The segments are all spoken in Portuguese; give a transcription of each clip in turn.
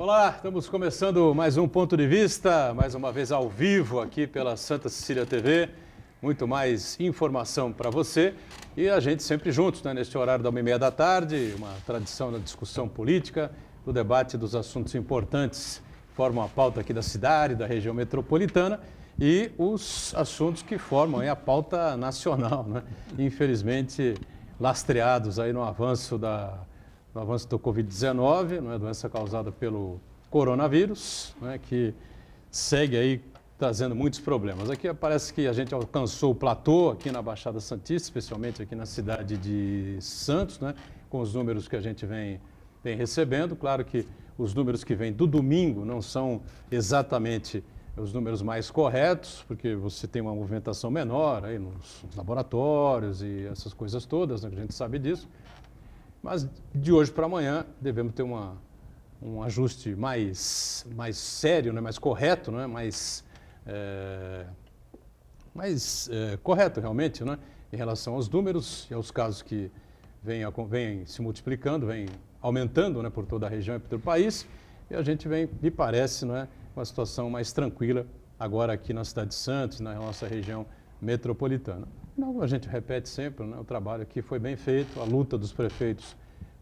Olá, estamos começando mais um Ponto de Vista, mais uma vez ao vivo aqui pela Santa Cecília TV. Muito mais informação para você e a gente sempre juntos, né, neste horário da 1h30 da tarde, uma tradição da discussão política, do debate dos assuntos importantes que formam a pauta aqui da cidade, da região metropolitana e os assuntos que formam aí a pauta nacional, né? Infelizmente lastreados aí no avanço do Covid-19, não é, doença causada pelo coronavírus, né, que segue aí trazendo muitos problemas. Aqui parece que a gente alcançou o platô aqui na Baixada Santista, especialmente aqui na cidade de Santos, né, com os números que a gente vem recebendo. Claro que os números que vêm do domingo não são exatamente os números mais corretos, porque você tem uma movimentação menor aí nos laboratórios e essas coisas todas, né, que a gente sabe disso. Mas de hoje para amanhã devemos ter um ajuste mais sério, né, mais correto, né, mais correto realmente, né, em relação aos números e aos casos que vêm se multiplicando, vêm aumentando, né, por toda a região e por todo o país. E a gente vem, me parece, né, uma situação mais tranquila agora aqui na cidade de Santos, na nossa região metropolitana. Não, a gente repete sempre, né, o trabalho aqui foi bem feito, a luta dos prefeitos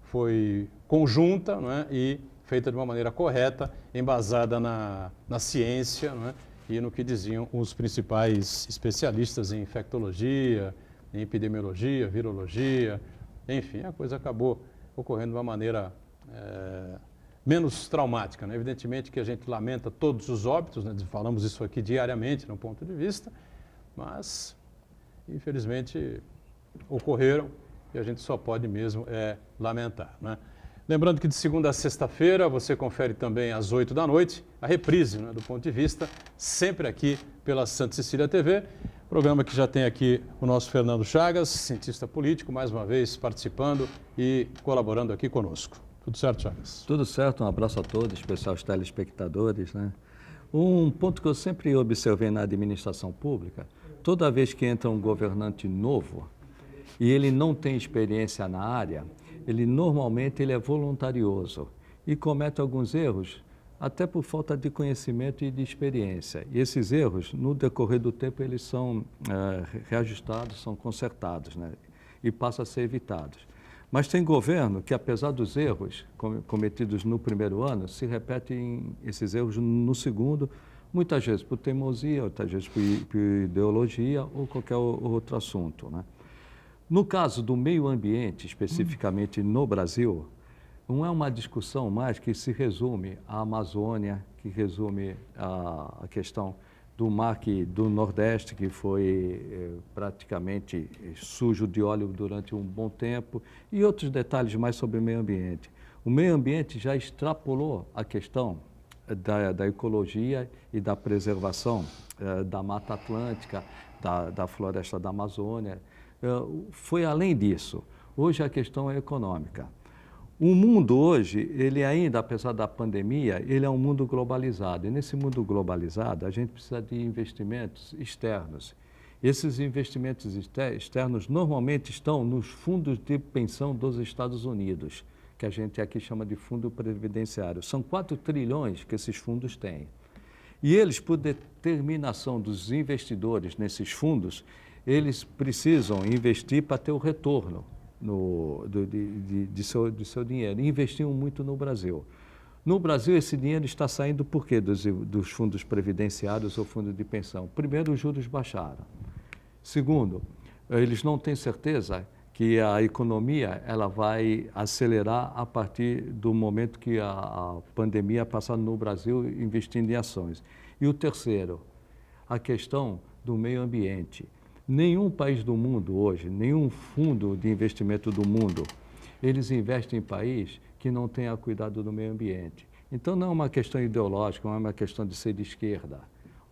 foi conjunta, né, e feita de uma maneira correta, embasada na ciência, né, e no que diziam os principais especialistas em infectologia, em epidemiologia, virologia, enfim, a coisa acabou ocorrendo de uma maneira menos traumática, né? Evidentemente que a gente lamenta todos os óbitos, né, falamos isso aqui diariamente no ponto de vista, mas infelizmente ocorreram e a gente só pode mesmo lamentar, né? Lembrando que de segunda a sexta-feira você confere também às 8 da noite a reprise, né, do Ponto de Vista, sempre aqui pela Santa Cecília TV, programa que já tem aqui o nosso Fernando Chagas, cientista político, mais uma vez participando e colaborando aqui conosco. Tudo certo, Chagas? Tudo certo, um abraço a todos, especial aos telespectadores, né? Um ponto que eu sempre observei na administração pública, toda vez que entra um governante novo e ele não tem experiência na área, ele normalmente é voluntarioso e comete alguns erros, até por falta de conhecimento e de experiência. E esses erros, no decorrer do tempo, eles são reajustados, são consertados, né? E passam a ser evitados. Mas tem governo que, apesar dos erros cometidos no primeiro ano, se repetem esses erros no segundo, muitas vezes por teimosia, outras vezes por ideologia ou qualquer outro assunto, né? No caso do meio ambiente, especificamente no Brasil, não é uma discussão mais que se resume à Amazônia, que resume a questão do mar do Nordeste, que foi praticamente sujo de óleo durante um bom tempo, e outros detalhes mais sobre o meio ambiente. O meio ambiente já extrapolou a questão da ecologia e da preservação da Mata Atlântica, da floresta da Amazônia. Foi além disso. Hoje a questão é econômica. O mundo hoje, ele ainda, apesar da pandemia, ele é um mundo globalizado. E nesse mundo globalizado, a gente precisa de investimentos externos. Esses investimentos externos normalmente estão nos fundos de pensão dos Estados Unidos, que a gente aqui chama de fundo previdenciário. São 4 trilhões que esses fundos têm. E eles, por determinação dos investidores nesses fundos, eles precisam investir para ter o retorno de seu dinheiro. E investiam muito no Brasil. No Brasil, esse dinheiro está saindo por quê dos fundos previdenciários ou fundo de pensão? Primeiro, os juros baixaram. Segundo, eles não têm certeza que a economia ela vai acelerar a partir do momento que a pandemia passar no Brasil investindo em ações. E o terceiro, a questão do meio ambiente. Nenhum país do mundo hoje, nenhum fundo de investimento do mundo, eles investem em país que não tenha cuidado do meio ambiente. Então não é uma questão ideológica, não é uma questão de ser de esquerda.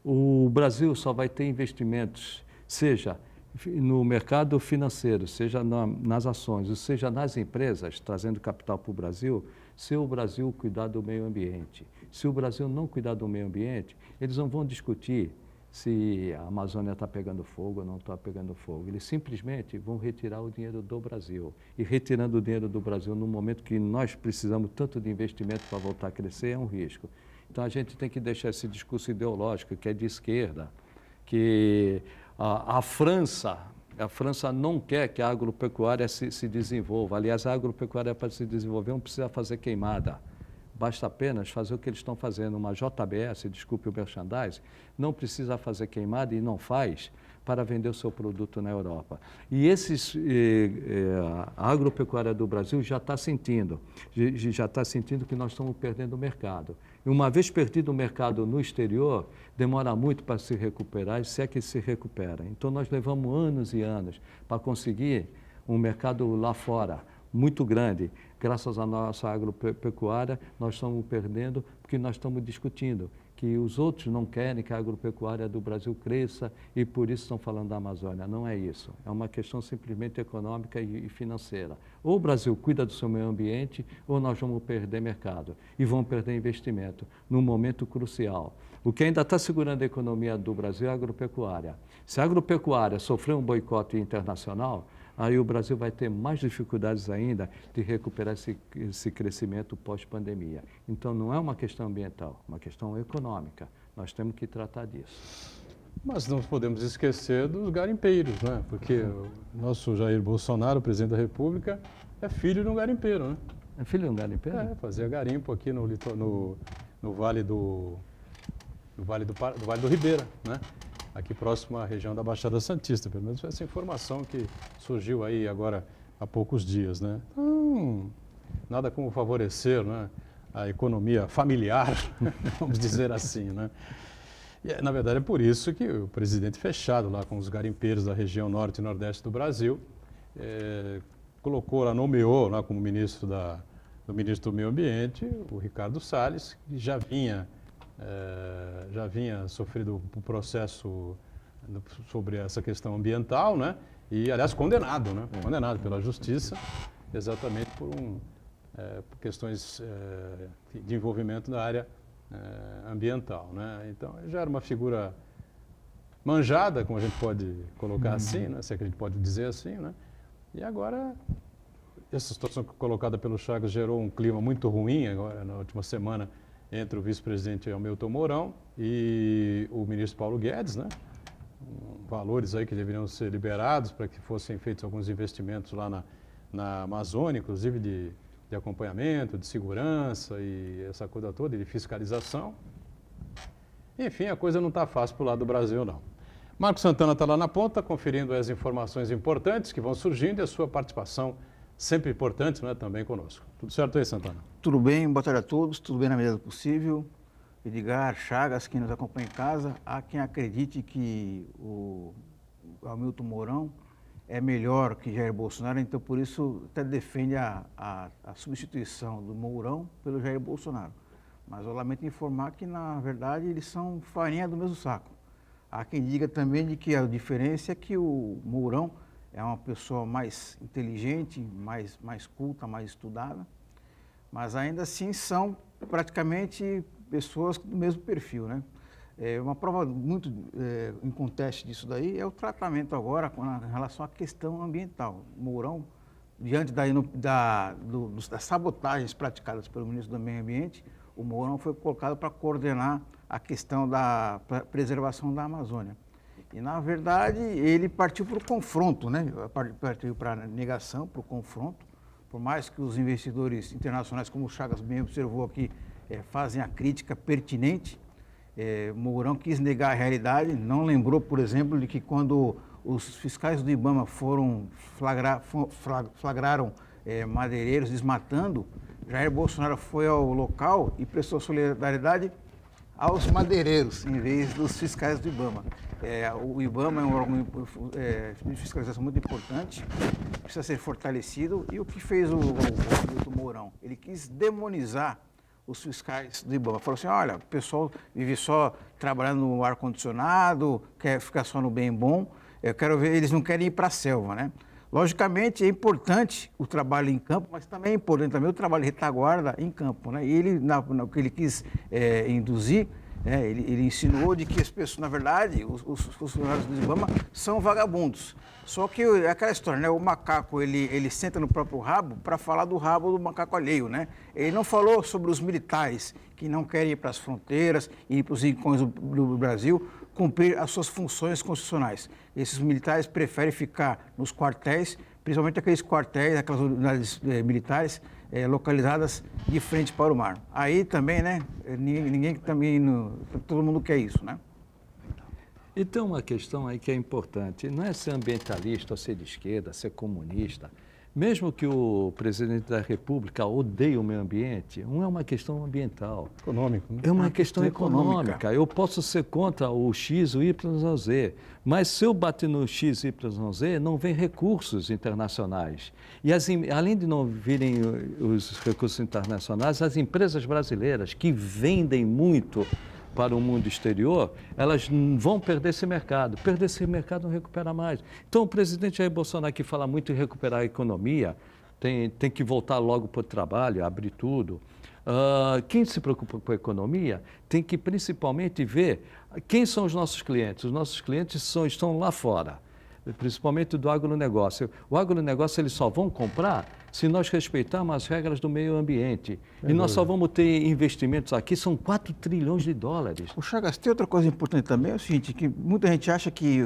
O Brasil só vai ter investimentos, seja no mercado financeiro, seja nas ações, ou seja nas empresas, trazendo capital para o Brasil, se o Brasil cuidar do meio ambiente. Se o Brasil não cuidar do meio ambiente, eles não vão discutir se a Amazônia está pegando fogo ou não está pegando fogo. Eles simplesmente vão retirar o dinheiro do Brasil. E retirando o dinheiro do Brasil no momento que nós precisamos tanto de investimento para voltar a crescer é um risco. Então a gente tem que deixar esse discurso ideológico que é de esquerda, que a França não quer que a agropecuária se desenvolva. Aliás, a agropecuária para se desenvolver não precisa fazer queimada. Basta apenas fazer o que eles estão fazendo. Uma JBS, desculpe o merchandising, não precisa fazer queimada e não faz para vender o seu produto na Europa. E a agropecuária do Brasil já está sentindo que nós estamos perdendo o mercado. E uma vez perdido o mercado no exterior, demora muito para se recuperar, e se é que se recupera. Então nós levamos anos e anos para conseguir um mercado lá fora, muito grande. Graças à nossa agropecuária, nós estamos perdendo porque nós estamos discutindo que os outros não querem que a agropecuária do Brasil cresça e por isso estão falando da Amazônia. Não é isso. É uma questão simplesmente econômica e financeira. Ou o Brasil cuida do seu meio ambiente ou nós vamos perder mercado e vamos perder investimento num momento crucial. O que ainda está segurando a economia do Brasil é a agropecuária. Se a agropecuária sofrer um boicote internacional, aí o Brasil vai ter mais dificuldades ainda de recuperar esse crescimento pós-pandemia. Então, não é uma questão ambiental, é uma questão econômica. Nós temos que tratar disso. Mas não podemos esquecer dos garimpeiros, né? Porque o nosso Jair Bolsonaro, presidente da República, é filho de um garimpeiro, né? É filho de um garimpeiro? Fazia garimpo aqui no Vale do Ribeira, né? Aqui próximo à região da Baixada Santista, pelo menos foi essa informação que surgiu aí agora há poucos dias, né? Então, nada como favorecer, né, a economia familiar, vamos dizer assim, né? E, na verdade, é por isso que o presidente fechado lá com os garimpeiros da região norte e nordeste do Brasil, nomeou lá como ministro do Meio Ambiente o Ricardo Salles, que já vinha sofrido um processo sobre essa questão ambiental, né? E, aliás, condenado, né? Condenado pela Justiça, exatamente por questões de envolvimento na área ambiental, né? Então, já era uma figura manjada, como a gente pode colocar assim, né? Se é que a gente pode dizer assim, né? E agora, essa situação colocada pelo Chagas gerou um clima muito ruim agora, na última semana, entre o vice-presidente Hamilton Mourão e o ministro Paulo Guedes, né? Valores aí que deveriam ser liberados para que fossem feitos alguns investimentos lá na Amazônia, inclusive de acompanhamento, de segurança e essa coisa toda, e de fiscalização. Enfim, a coisa não está fácil para o lado do Brasil, não. Marcos Santana está lá na ponta, conferindo as informações importantes que vão surgindo e a sua participação sempre importante, né, também conosco. Tudo certo aí, Santana? Tudo bem, boa tarde a todos, tudo bem na medida do possível. Edgar, Chagas, quem nos acompanha em casa, há quem acredite que o Hamilton Mourão é melhor que Jair Bolsonaro, então por isso até defende a substituição do Mourão pelo Jair Bolsonaro. Mas eu lamento informar que, na verdade, eles são farinha do mesmo saco. Há quem diga também de que a diferença é que o Mourão é uma pessoa mais inteligente, mais culta, mais estudada, mas ainda assim são praticamente pessoas do mesmo perfil, né? Uma prova muito inconteste disso daí é o tratamento agora em relação à questão ambiental. Mourão, diante das sabotagens praticadas pelo ministro do Meio Ambiente, o Mourão foi colocado para coordenar a questão da preservação da Amazônia. E, na verdade, ele partiu para o confronto, né? Partiu para a negação, para o confronto, por mais que os investidores internacionais, como o Chagas bem observou aqui, fazem a crítica pertinente. Mourão quis negar a realidade, não lembrou, por exemplo, de que quando os fiscais do IBAMA flagraram madeireiros desmatando, Jair Bolsonaro foi ao local e prestou solidariedade aos madeireiros, em vez dos fiscais do IBAMA. O IBAMA é um órgão de fiscalização muito importante, precisa ser fortalecido. E o que fez o Mourão? Ele quis demonizar os fiscais do IBAMA. Falou assim, olha, o pessoal vive só trabalhando no ar-condicionado, quer ficar só no bem bom, eu quero ver, eles não querem ir para a selva, né? Logicamente, é importante o trabalho em campo, mas também é importante também o trabalho de retaguarda em campo, né? E ele, o que ele quis induzir Ele insinuou de que as pessoas, na verdade, os funcionários do IBAMA são vagabundos. Só que é aquela história, né? O macaco, ele senta no próprio rabo para falar do rabo do macaco alheio, né? Ele não falou sobre os militares que não querem ir para as fronteiras e ir para os rincões do Brasil cumprir as suas funções constitucionais. Esses militares preferem ficar nos quartéis, principalmente aqueles quartéis, aquelas unidades militares localizadas de frente para o mar. Aí também, né? Ninguém também, todo mundo quer isso, né? Então, uma questão aí que é importante, não é ser ambientalista ou ser de esquerda, ser comunista. Mesmo que o presidente da República odeie o meio ambiente, não é uma questão ambiental. Econômico, né? É uma questão econômica. Eu posso ser contra o X, o Y, o Z, mas se eu bater no X, Y, Z, não vem recursos internacionais. E além de não virem os recursos internacionais, as empresas brasileiras que vendem muito para o mundo exterior, elas vão perder esse mercado. Perder esse mercado não recupera mais. Então, o presidente Jair Bolsonaro, que fala muito em recuperar a economia, tem que voltar logo para o trabalho, abrir tudo. Quem se preocupa com a economia tem que principalmente ver quem são os nossos clientes. Os nossos clientes estão lá fora, principalmente do agronegócio. O agronegócio eles só vão comprar se nós respeitarmos as regras do meio ambiente. E nós só vamos ter investimentos aqui, são 4 trilhões de dólares. O Chagas, tem outra coisa importante também, é o seguinte, que muita gente acha que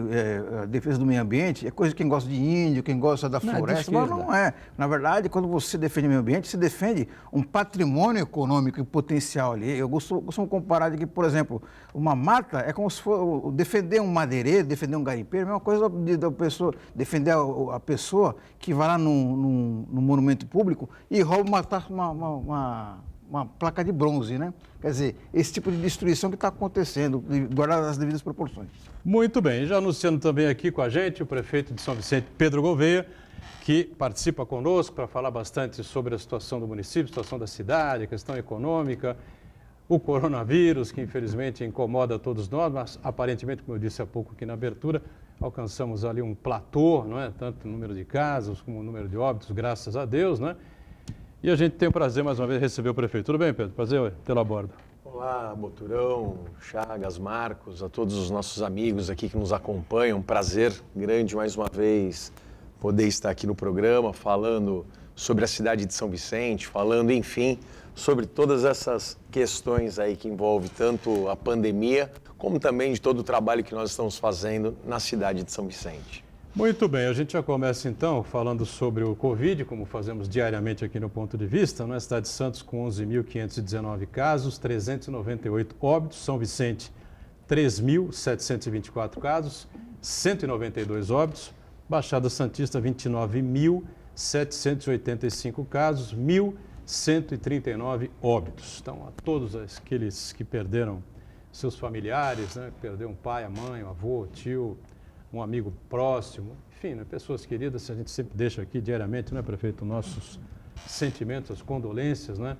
a defesa do meio ambiente é coisa de quem gosta de índio, quem gosta da floresta, mas não é. Na verdade, quando você defende o meio ambiente, você defende um patrimônio econômico e potencial ali. Eu costumo comparar de que, por exemplo, uma mata é como se for defender um madeireiro, defender um garimpeiro, a mesma coisa da pessoa, defender a pessoa que vai lá num monumento público e rouba uma placa de bronze, né? Quer dizer, esse tipo de destruição que está acontecendo, guardadas as devidas proporções. Muito bem, já anunciando também aqui com a gente o prefeito de São Vicente, Pedro Gouveia, que participa conosco para falar bastante sobre a situação do município, a situação da cidade, a questão econômica, o coronavírus, que infelizmente incomoda todos nós, mas aparentemente, como eu disse há pouco aqui na abertura, alcançamos ali um platô, não é? Tanto o número de casos como o número de óbitos, graças a Deus, né? E a gente tem o prazer, mais uma vez, de receber o prefeito. Tudo bem, Pedro? Prazer tê-lo a bordo. Olá, Boturão, Chagas, Marcos, a todos os nossos amigos aqui que nos acompanham. Um prazer grande, mais uma vez, poder estar aqui no programa, falando sobre a cidade de São Vicente, falando, enfim, sobre todas essas questões aí que envolvem tanto a pandemia, como também de todo o trabalho que nós estamos fazendo na cidade de São Vicente. Muito bem, a gente já começa então falando sobre o Covid, como fazemos diariamente aqui no Ponto de Vista, na cidade de Santos com 11.519 casos, 398 óbitos, São Vicente 3.724 casos, 192 óbitos, Baixada Santista 29.785 casos, 1.139 óbitos. Então, a todos aqueles que perderam seus familiares, né, que perderam um pai, a mãe, o avô, o tio, um amigo próximo, enfim, né, pessoas queridas, a gente sempre deixa aqui diariamente, né, prefeito, nossos sentimentos, as condolências, né,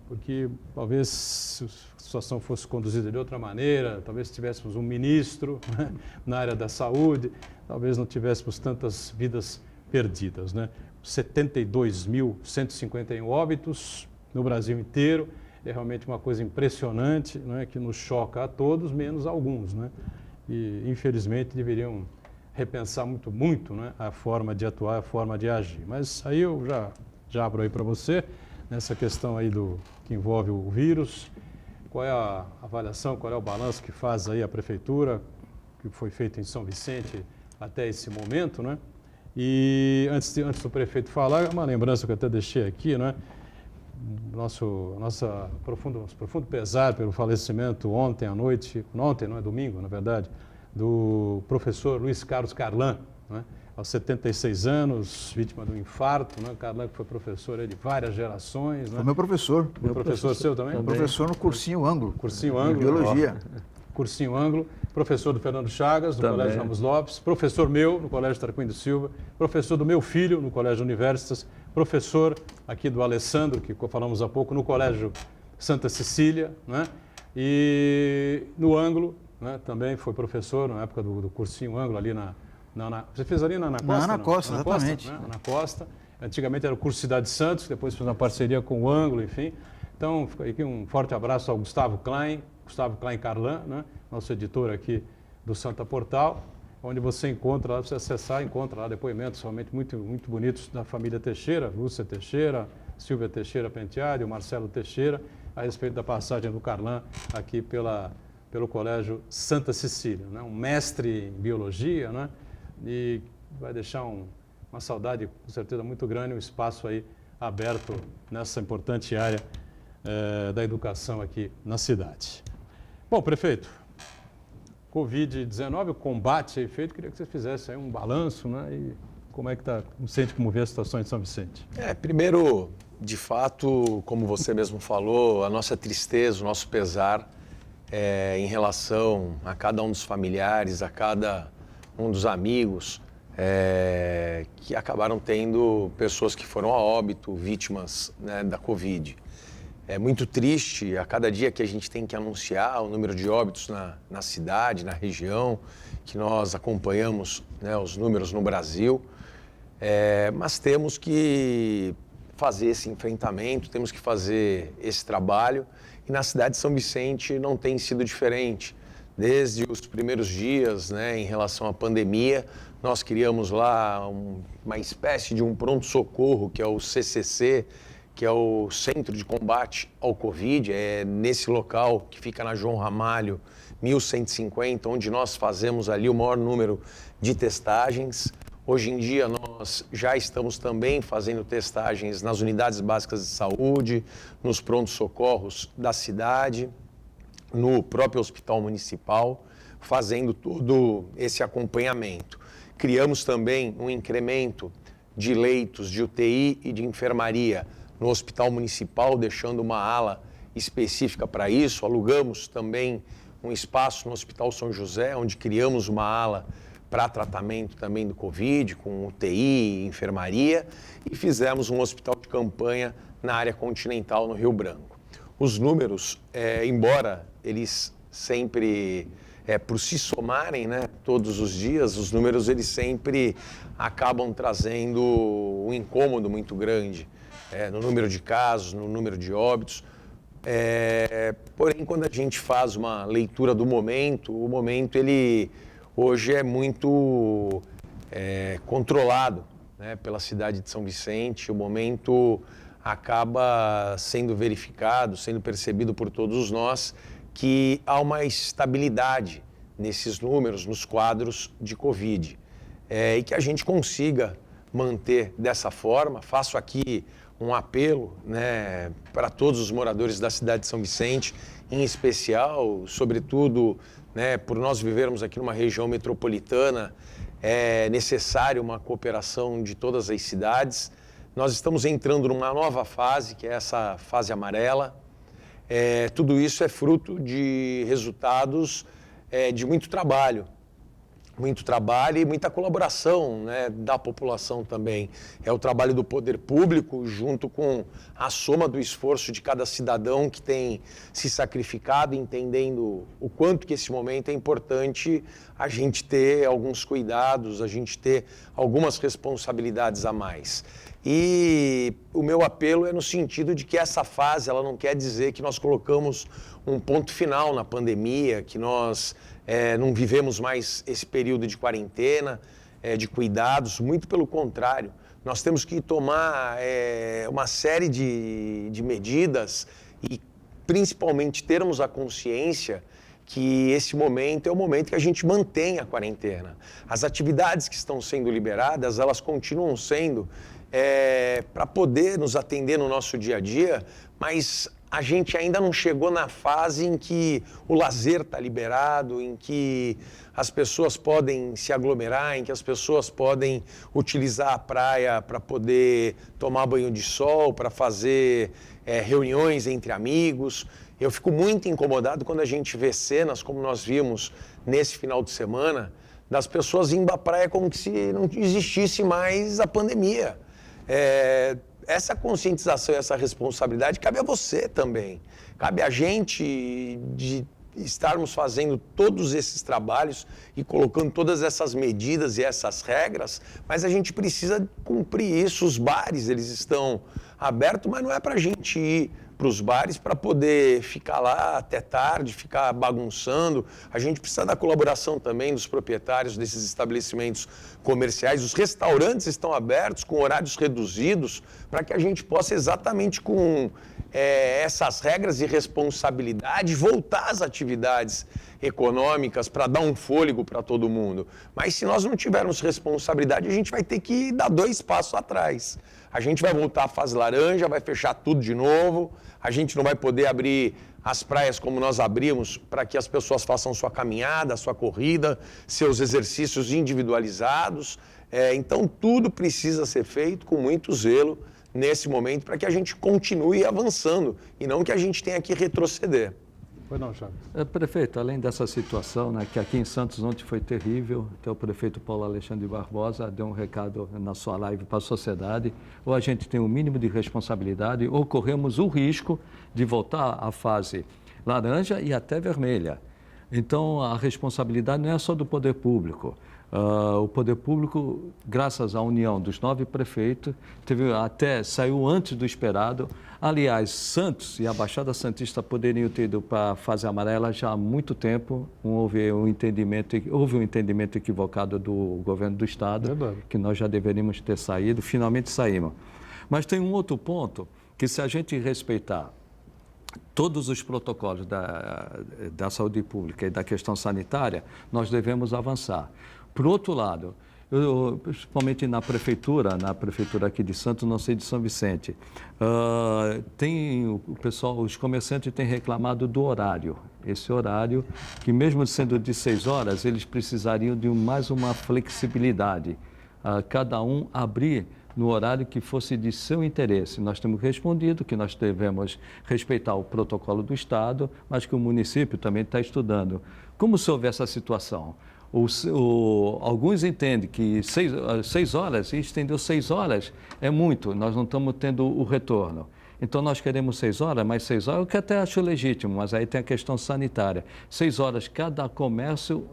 porque talvez se a situação fosse conduzida de outra maneira, talvez tivéssemos um ministro, né, na área da saúde, talvez não tivéssemos tantas vidas perdidas, né. 72.151 óbitos no Brasil inteiro, é realmente uma coisa impressionante, né, que nos choca a todos, menos alguns, né, e infelizmente deveriam repensar muito, né, a forma de atuar, a forma de agir. Mas aí eu já abro aí para você, nessa questão aí que envolve o vírus, qual é a avaliação, qual é o balanço que faz aí a Prefeitura, que foi feito em São Vicente até esse momento, né? E antes do prefeito falar, uma lembrança que eu até deixei aqui, né? Nosso profundo pesar pelo falecimento ontem à noite, ontem, não é domingo, na verdade, do professor Luiz Carlos Carlan, né? Aos 76 anos, vítima do infarto, né? Carlan que foi professor de várias gerações. Né? Foi meu professor. Meu professor seu também? Professor no cursinho Ângulo. Cursinho Ângulo. Biologia. Cursinho Ângulo, professor do Fernando Chagas, do Também. Colégio Ramos Lopes, professor meu no Colégio Tarquínio Silva, professor do meu filho no Colégio Universitas, professor aqui do Alessandro, que falamos há pouco, no Colégio Santa Cecília, né? E no Ângulo, né? Também foi professor na época do Cursinho Ângulo, ali você fez ali na Ana Costa? Na Ana Costa, exatamente. Ana Costa. Antigamente era o curso Cidade Santos, depois fez uma parceria com o Ângulo, enfim. Então, fica aqui um forte abraço ao Gustavo Klein Carlan, né? Nosso editor aqui do Santa Portal, onde você encontra lá, você acessar, encontra lá depoimentos realmente muito, muito bonitos da família Teixeira, Lúcia Teixeira, Silvia Teixeira Penteado e o Marcelo Teixeira, a respeito da passagem do Carlan aqui pelo Colégio Santa Cecília, né? Um mestre em biologia, né? E vai deixar uma saudade, com certeza, muito grande, um espaço aí aberto nessa importante área da educação aqui na cidade. Bom, prefeito, Covid-19, o combate aí feito, queria que você fizesse aí um balanço, né? E como é que está, como sente, como vê a situação em São Vicente? Primeiro, de fato, como você mesmo falou, a nossa tristeza, o nosso pesar em relação a cada um dos familiares, a cada um dos amigos que acabaram tendo pessoas que foram a óbito, vítimas, né, da Covid. É muito triste, a cada dia que a gente tem que anunciar o número de óbitos na cidade, na região, que nós acompanhamos, né, os números no Brasil, mas temos que fazer esse enfrentamento, temos que fazer esse trabalho, e na cidade de São Vicente não tem sido diferente. Desde os primeiros dias, né, em relação à pandemia, nós criamos lá uma espécie de um pronto-socorro, que é o CCC, que é o Centro de Combate ao Covid, é nesse local que fica na João Ramalho, 1150, onde nós fazemos ali o maior número de testagens. Hoje em dia nós já estamos também fazendo testagens nas unidades básicas de saúde, nos prontos-socorros da cidade, no próprio hospital municipal, fazendo todo esse acompanhamento. Criamos também um incremento de leitos de UTI e de enfermaria no hospital municipal, deixando uma ala específica para isso. Alugamos também um espaço no Hospital São José, onde criamos uma ala para tratamento também do Covid, com UTI, enfermaria, e fizemos um hospital de campanha na área continental, no Rio Branco. Os números, embora eles sempre, por se somarem, né, todos os dias, os números eles sempre acabam trazendo um incômodo muito grande, no número de casos, no número de óbitos. Porém, quando a gente faz uma leitura do momento, o momento ele hoje é muito controlado, né, pela cidade de São Vicente. O momento acaba sendo verificado, sendo percebido por todos nós que há uma estabilidade nesses números, nos quadros de Covid, e que a gente consiga manter dessa forma. Faço aqui um apelo, né, para todos os moradores da cidade de São Vicente, em especial, sobretudo, né, por nós vivermos aqui numa região metropolitana, é necessário uma cooperação de todas as cidades. Nós estamos entrando numa nova fase, que é essa fase amarela. Tudo isso é fruto de resultados de muito trabalho e muita colaboração, né, da população também. É o trabalho do poder público junto com a soma do esforço de cada cidadão que tem se sacrificado, entendendo o quanto que esse momento é importante a gente ter alguns cuidados, a gente ter algumas responsabilidades a mais. E o meu apelo é no sentido de que essa fase, ela não quer dizer que nós colocamos um ponto final na pandemia, que nós não vivemos mais esse período de quarentena, de cuidados. Muito pelo contrário, nós temos que tomar uma série de medidas e principalmente termos a consciência que esse momento é o momento que a gente mantém a quarentena. As atividades que estão sendo liberadas, elas continuam sendo para poder nos atender no nosso dia a dia, mas a gente ainda não chegou na fase em que o lazer está liberado, em que as pessoas podem se aglomerar, em que as pessoas podem utilizar a praia para poder tomar banho de sol, para fazer reuniões entre amigos. Eu fico muito incomodado quando a gente vê cenas, como nós vimos nesse final de semana, das pessoas indo à praia como se não existisse mais a pandemia. Essa conscientização e essa responsabilidade cabe a você também. Cabe a gente de estarmos fazendo todos esses trabalhos e colocando todas essas medidas e essas regras, mas a gente precisa cumprir isso. Os bares, eles estão abertos, mas não é para a gente ir para os bares para poder ficar lá até tarde, ficar bagunçando. A gente precisa da colaboração também dos proprietários desses estabelecimentos comerciais. Os restaurantes estão abertos com horários reduzidos para que a gente possa exatamente com essas regras de responsabilidade voltar às atividades econômicas para dar um fôlego para todo mundo. Mas se nós não tivermos responsabilidade, a gente vai ter que dar 2 passos atrás. A gente vai voltar à fase laranja, vai fechar tudo de novo, a gente não vai poder abrir as praias como nós abrimos para que as pessoas façam sua caminhada, sua corrida, seus exercícios individualizados. Então, tudo precisa ser feito com muito zelo nesse momento para que a gente continue avançando e não que a gente tenha que retroceder. Pois não, Chagas. Prefeito, além dessa situação, né, que aqui em Santos ontem foi terrível, até o prefeito Paulo Alexandre Barbosa deu um recado na sua live para a sociedade, ou a gente tem um mínimo de responsabilidade, ou corremos o risco de voltar à fase laranja e até vermelha. Então, a responsabilidade não é só do poder público. O poder público, graças à união dos 9 prefeitos, saiu antes do esperado. Aliás, Santos e a Baixada Santista poderiam ter ido para a fase amarela já há muito tempo. Houve um entendimento equivocado do governo do Estado, que nós já deveríamos ter saído, finalmente saímos. Mas tem um outro ponto, que se a gente respeitar todos os protocolos da saúde pública e da questão sanitária, nós devemos avançar. Por outro lado, principalmente na prefeitura aqui de Santos, não sei de São Vicente, os comerciantes têm reclamado do horário. Esse horário, que mesmo sendo de 6 horas, eles precisariam de mais uma flexibilidade. Cada um abrir no horário que fosse de seu interesse. Nós temos respondido que nós devemos respeitar o protocolo do Estado, mas que o município também está estudando. Como se houver essa situação? Alguns entendem que 6 horas, e estendeu 6 horas, é muito, nós não estamos tendo o retorno. Então, nós queremos 6 horas, mas 6 horas, eu que até acho legítimo, mas aí tem a questão sanitária. 6 horas, cada comércio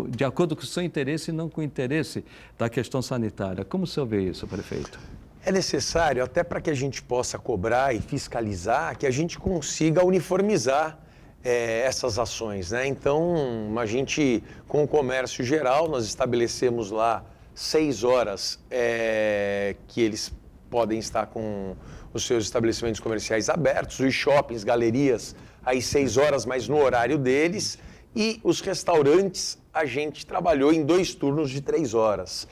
de acordo com o seu interesse e não com o interesse da questão sanitária. Como o senhor vê isso, prefeito? É necessário, até para que a gente possa cobrar e fiscalizar, que a gente consiga uniformizar essas ações, né? Então, a gente, com o comércio geral, nós estabelecemos lá 6 horas que eles podem estar com os seus estabelecimentos comerciais abertos, os shoppings, galerias, às 6 horas, mas no horário deles, e os restaurantes, a gente trabalhou em 2 turnos de 3 horas,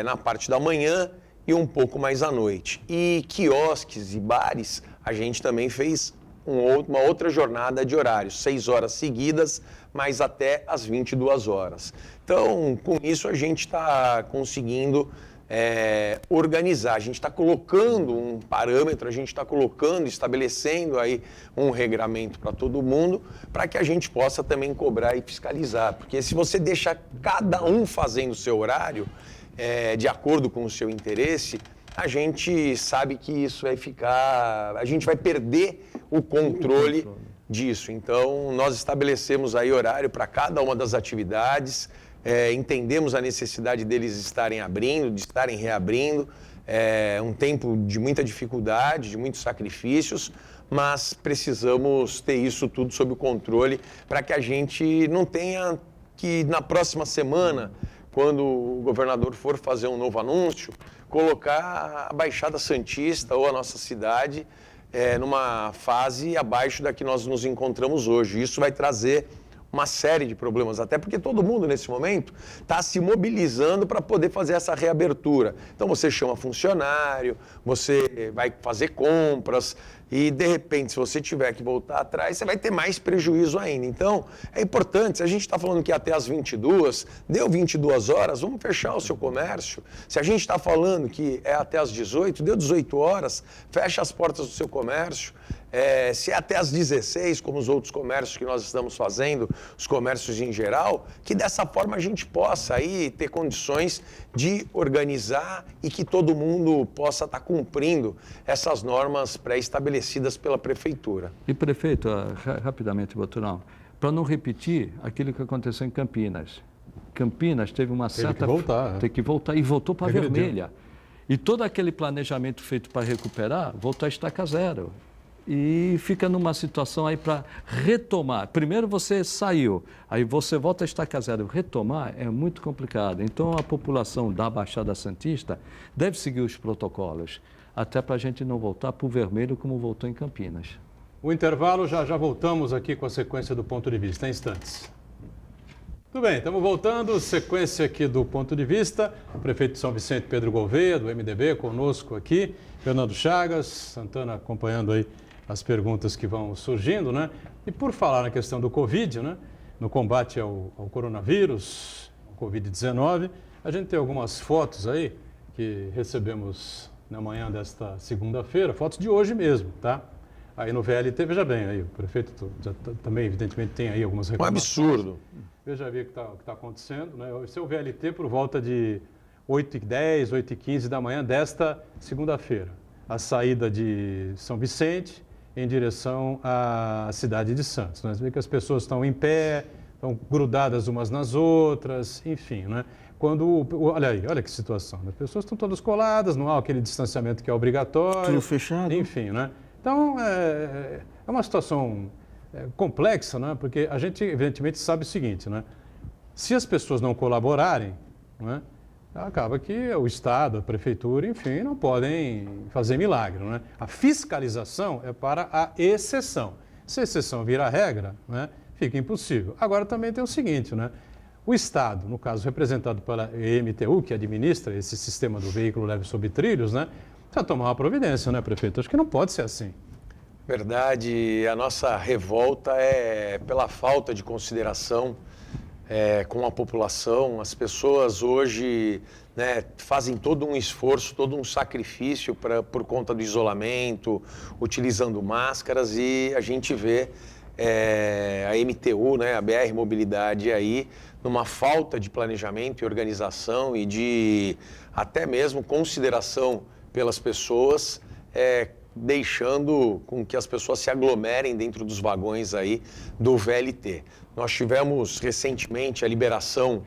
na parte da manhã e um pouco mais à noite. E quiosques e bares, a gente também fez uma outra jornada de horários, 6 horas seguidas, mas até às 22 horas. Então, com isso, a gente está conseguindo organizar, a gente está colocando um parâmetro, a gente está estabelecendo aí um regramento para todo mundo, para que a gente possa também cobrar e fiscalizar. Porque se você deixa cada um fazendo o seu horário, de acordo com o seu interesse, a gente sabe que isso vai ficar... A gente vai perder o controle disso. Então, nós estabelecemos aí horário para cada uma das atividades, entendemos a necessidade deles estarem abrindo, de estarem reabrindo, um tempo de muita dificuldade, de muitos sacrifícios, mas precisamos ter isso tudo sob o controle para que a gente não tenha que, na próxima semana, quando o governador for fazer um novo anúncio, colocar a Baixada Santista ou a nossa cidade numa fase abaixo da que nós nos encontramos hoje. Isso vai trazer uma série de problemas, até porque todo mundo, nesse momento, está se mobilizando para poder fazer essa reabertura. Então, você chama funcionário, você vai fazer compras e, de repente, se você tiver que voltar atrás, você vai ter mais prejuízo ainda. Então, é importante, se a gente está falando que até às 22, deu 22 horas, vamos fechar o seu comércio. Se a gente está falando que é até às 18, deu 18 horas, fecha as portas do seu comércio. Se é até às 16, como os outros comércios que nós estamos fazendo, os comércios em geral, que dessa forma a gente possa aí ter condições de organizar e que todo mundo possa estar cumprindo essas normas pré-estabelecidas pela Prefeitura. E, prefeito, rapidamente, Boturão, para não repetir aquilo que aconteceu em Campinas. Campinas teve uma certa... Teve que voltar e voltou para a vermelha. E todo aquele planejamento feito para recuperar voltou a estaca zero. e fica numa situação aí para retomar. Primeiro você saiu, aí você volta a estaca zero. Retomar é muito complicado. Então a população da Baixada Santista deve seguir os protocolos, até para a gente não voltar para o vermelho como voltou em Campinas. O intervalo, já voltamos aqui com a sequência do Ponto de Vista, em instantes. Tudo bem, estamos voltando, sequência aqui do Ponto de Vista, o prefeito de São Vicente, Pedro Gouveia, do MDB, conosco aqui, Fernando Chagas, Santana acompanhando aí as perguntas que vão surgindo, né? E por falar na questão do Covid, né? No combate ao coronavírus, ao Covid-19, a gente tem algumas fotos aí que recebemos na manhã desta segunda-feira, fotos de hoje mesmo, tá? Aí no VLT, veja bem, aí o prefeito também, evidentemente, tem aí algumas reclamações. Um absurdo. Veja bem o que está acontecendo, né? Esse é o VLT por volta de 8h10, 8h15 da manhã desta segunda-feira. A saída de São Vicente em direção à cidade de Santos. Né? Você vê que as pessoas estão em pé, estão grudadas umas nas outras, enfim, né? Olha aí, olha que situação. Né? As pessoas estão todas coladas, não há aquele distanciamento que é obrigatório. Tudo fechado. Enfim, né? Então, é uma situação complexa, né? Porque a gente, evidentemente, sabe o seguinte, né? Se as pessoas não colaborarem, né? Acaba que o Estado, a Prefeitura, enfim, não podem fazer milagre, né? A fiscalização é para a exceção. Se a exceção vira regra, né? Fica impossível. Agora também tem o seguinte, né? O Estado, no caso representado pela EMTU, que administra esse sistema do veículo leve sobre trilhos, né? Precisa tomar uma providência, né, prefeito? Acho que não pode ser assim. Verdade, a nossa revolta é pela falta de consideração com a população. As pessoas hoje, né, fazem todo um esforço, todo um sacrifício por conta do isolamento, utilizando máscaras, e a gente vê a MTU, né, a BR Mobilidade aí, numa falta de planejamento e organização e de até mesmo consideração pelas pessoas, deixando com que as pessoas se aglomerem dentro dos vagões aí do VLT. Nós tivemos recentemente a liberação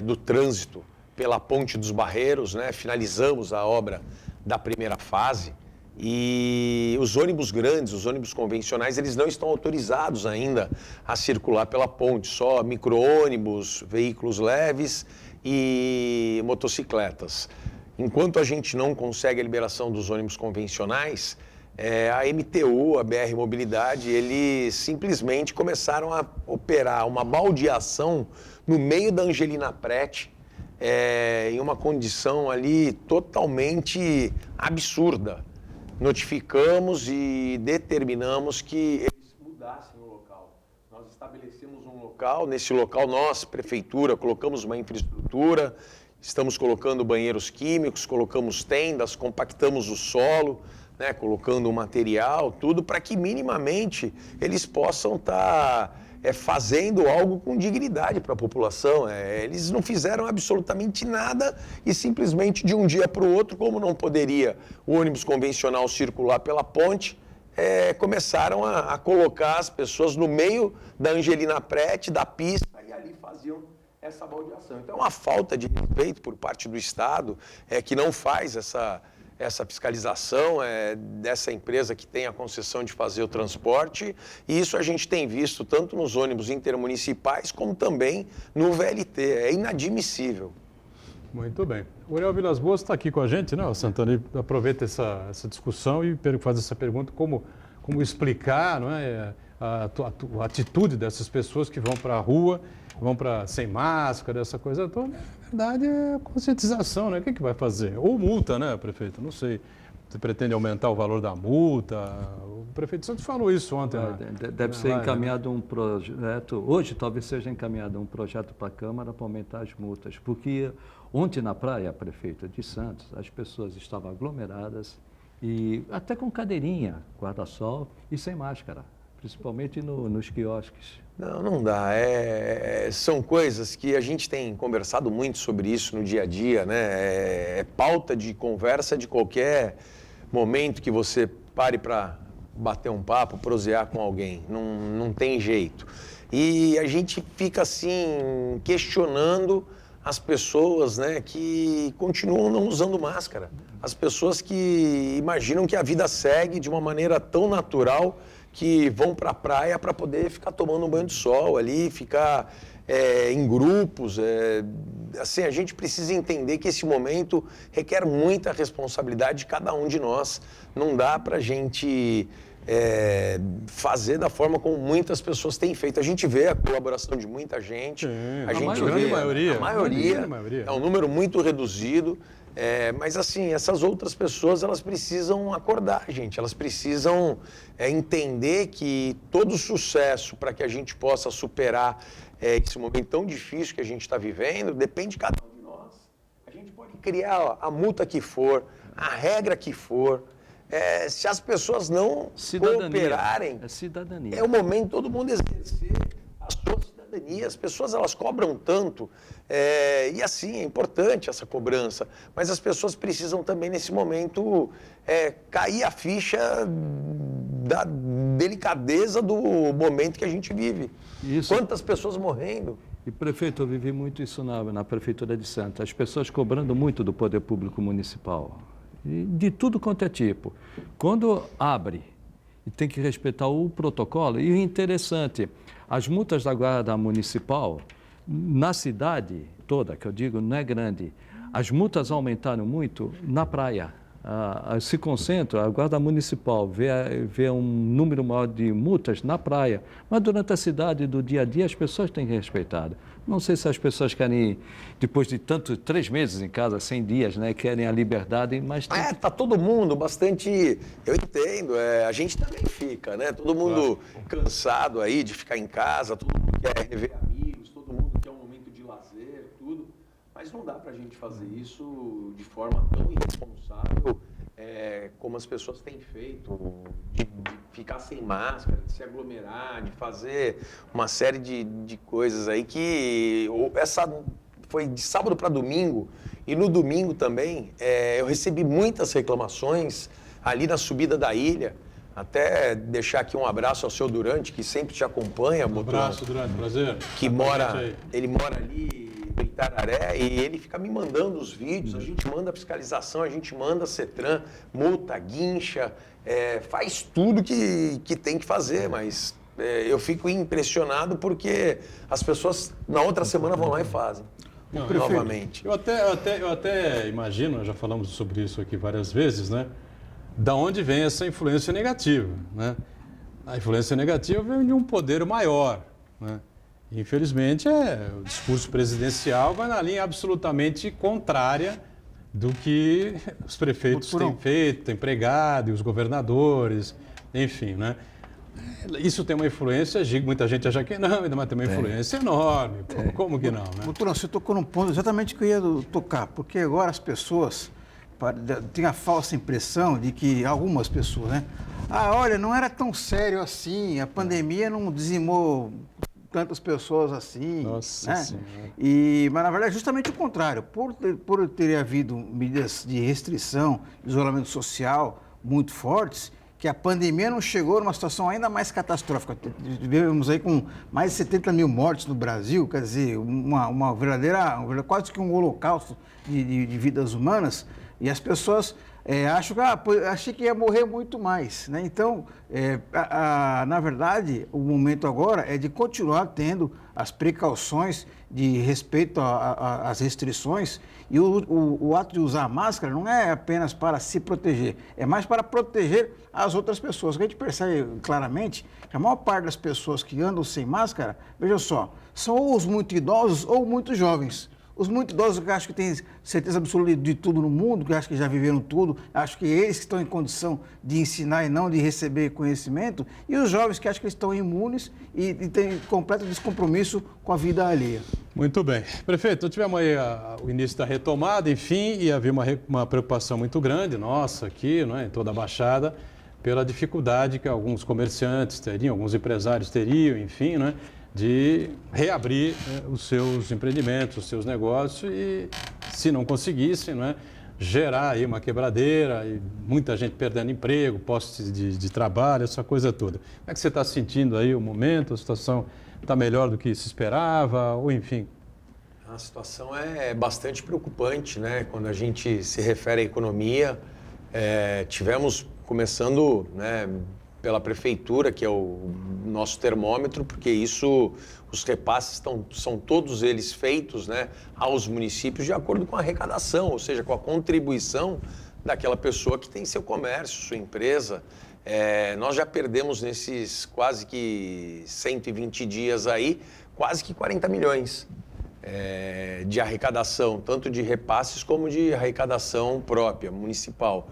do trânsito pela Ponte dos Barreiros, né? Finalizamos a obra da primeira fase e os ônibus grandes, os ônibus convencionais, eles não estão autorizados ainda a circular pela ponte, só micro-ônibus, veículos leves e motocicletas. Enquanto a gente não consegue a liberação dos ônibus convencionais, a MTU, a BR Mobilidade, eles simplesmente começaram a operar uma baldeação no meio da Angelina Prete, em uma condição ali totalmente absurda. Notificamos e determinamos que eles mudassem o local. Nós estabelecemos um local, nesse local nós, prefeitura, colocamos uma infraestrutura, estamos colocando banheiros químicos, colocamos tendas, compactamos o solo, né, colocando o material, tudo para que minimamente eles possam estar fazendo algo com dignidade para a população. Eles não fizeram absolutamente nada e simplesmente de um dia para o outro, como não poderia o ônibus convencional circular pela ponte, começaram a colocar as pessoas no meio da Angelina Prete, da pista, e ali faziam essa baldeação. Então, é uma falta de respeito por parte do Estado, que não faz essa fiscalização dessa empresa que tem a concessão de fazer o transporte, e isso a gente tem visto tanto nos ônibus intermunicipais como também no VLT. É inadmissível. Muito bem. O Uriel Vilas Boas está aqui com a gente, né? O Santana, ele aproveita essa discussão e faz essa pergunta, como explicar, não é, a atitude dessas pessoas que vão para a rua, vão sem máscara, essa coisa toda. Na verdade, é conscientização, né? O que vai fazer? Ou multa, né, prefeito? Não sei. Você pretende aumentar o valor da multa? O prefeito Santos falou isso ontem. Deve ser encaminhado um projeto, hoje talvez seja encaminhado um projeto para a Câmara para aumentar as multas, porque ontem na praia, prefeita de Santos, as pessoas estavam aglomeradas e até com cadeirinha, guarda-sol e sem máscara, principalmente nos quiosques. Não dá. São coisas que a gente tem conversado muito sobre isso no dia a dia, né? É pauta de conversa de qualquer momento que você pare para bater um papo, prosear com alguém. Não tem jeito. E a gente fica assim questionando as pessoas, né, que continuam não usando máscara. As pessoas que imaginam que a vida segue de uma maneira tão natural que vão para a praia para poder ficar tomando um banho de sol ali, ficar em grupos. Assim, a gente precisa entender que esse momento requer muita responsabilidade de cada um de nós. Não dá para a gente fazer da forma como muitas pessoas têm feito. A gente vê a colaboração de muita gente. Sim, a gente grande vê maioria. a maioria. Grande maioria. É um número muito reduzido. Mas assim, essas outras pessoas, elas precisam acordar, gente. Elas precisam entender que todo sucesso para que a gente possa superar esse momento tão difícil que a gente está vivendo, depende de cada um de nós. A gente pode criar a multa que for, a regra que for. Se as pessoas não cooperarem, cidadania. É o momento de todo mundo exercer a sua cidadania. As pessoas, elas cobram tanto, e assim, é importante essa cobrança, mas as pessoas precisam também, nesse momento, cair a ficha da delicadeza do momento que a gente vive. Isso. Quantas pessoas morrendo? E, prefeito, eu vivi muito isso na Prefeitura de Santos. As pessoas cobrando muito do poder público municipal, e de tudo quanto é tipo. Quando abre e tem que respeitar o protocolo, e o interessante, as multas da Guarda Municipal, na cidade toda, que eu digo, não é grande, as multas aumentaram muito na praia. Se concentra, a Guarda Municipal vê um número maior de multas na praia, mas durante a cidade, do dia a dia, as pessoas têm respeitado. Não sei se as pessoas querem, depois de 3 meses em casa, 100 dias, né, querem a liberdade, mas... Tá todo mundo bastante... Eu entendo, a gente também fica, né? Todo mundo cansado aí de ficar em casa, todo mundo quer rever amigos, todo mundo quer um momento de lazer, tudo. Mas não dá pra gente fazer isso de forma tão irresponsável como as pessoas têm feito, de ficar sem máscara, de se aglomerar, de fazer uma série de coisas aí que... Essa foi de sábado para domingo, e no domingo também eu recebi muitas reclamações ali na subida da ilha. Até deixar aqui um abraço ao seu Durante, que sempre te acompanha. Um abraço, Durante, prazer. Ele mora ali no Itararé, e ele fica me mandando os vídeos, a gente manda a fiscalização, a gente manda a CETRAN, multa, guincha, faz tudo que tem que fazer, mas eu fico impressionado porque as pessoas na outra semana vão lá e fazem. Novamente. Eu até imagino, já falamos sobre isso aqui várias vezes, né? Da onde vem essa influência negativa, né? A influência negativa vem de um poder maior, né? Infelizmente, o discurso presidencial vai na linha absolutamente contrária do que os prefeitos têm feito, têm pregado, e os governadores, enfim, né? Isso tem uma influência, muita gente acha que não, mas tem uma influência enorme. Como que não, né? Doutor, você tocou num ponto exatamente que eu ia tocar, porque agora as pessoas têm a falsa impressão de que, algumas pessoas, né? Olha, não era tão sério assim, a pandemia não dizimou tantas pessoas assim. Nossa né? Senhora. Mas, na verdade, é justamente o contrário. Por ter havido medidas de restrição, isolamento social muito fortes, que a pandemia não chegou numa situação ainda mais catastrófica. Vivemos aí com mais de 70 mil mortes no Brasil, quer dizer, uma verdadeira, quase que um holocausto de vidas humanas, e as pessoas acham que achei que ia morrer muito mais, né? Então, na verdade, o momento agora é de continuar tendo as precauções de respeito às restrições, e o ato de usar máscara não é apenas para se proteger, é mais para proteger as outras pessoas. A gente percebe claramente que a maior parte das pessoas que andam sem máscara, veja só, são ou os muito idosos ou muito jovens. Os muito idosos que acham que têm certeza absoluta de tudo no mundo, que acham que já viveram tudo, acho que eles que estão em condição de ensinar e não de receber conhecimento, e os jovens que acham que estão imunes e têm completo descompromisso com a vida alheia. Muito bem. Prefeito, tivemos aí o início da retomada, enfim, e havia uma preocupação muito grande, nossa, aqui, né, em toda a Baixada, pela dificuldade que alguns comerciantes teriam, alguns empresários teriam, enfim, né, de reabrir os seus empreendimentos, os seus negócios, e se não conseguissem, né, gerar aí uma quebradeira, e muita gente perdendo emprego, postos de trabalho, essa coisa toda. Como é que você está sentindo aí o momento? A situação está melhor do que se esperava? Ou enfim? A situação é bastante preocupante, né? Quando a gente se refere à economia, tivemos, começando, né, pela prefeitura, que é o nosso termômetro, porque os repasses são todos eles feitos, né, aos municípios de acordo com a arrecadação, ou seja, com a contribuição daquela pessoa que tem seu comércio, sua empresa. Nós já perdemos nesses quase que 120 dias aí, quase que 40 milhões de arrecadação, tanto de repasses como de arrecadação própria, municipal.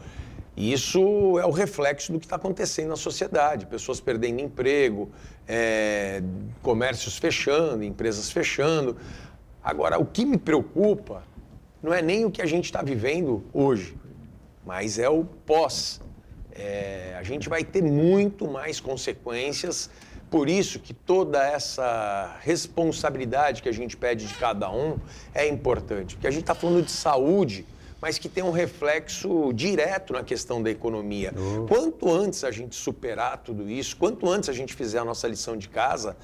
E isso é o reflexo do que está acontecendo na sociedade, pessoas perdendo emprego, comércios fechando, empresas fechando. Agora, o que me preocupa não é nem o que a gente está vivendo hoje, mas é o pós. A gente vai ter muito mais consequências, por isso que toda essa responsabilidade que a gente pede de cada um é importante, porque a gente está falando de saúde, mas que tem um reflexo direto na questão da economia. Quanto antes a gente superar tudo isso, quanto antes a gente fizer a nossa lição de casa,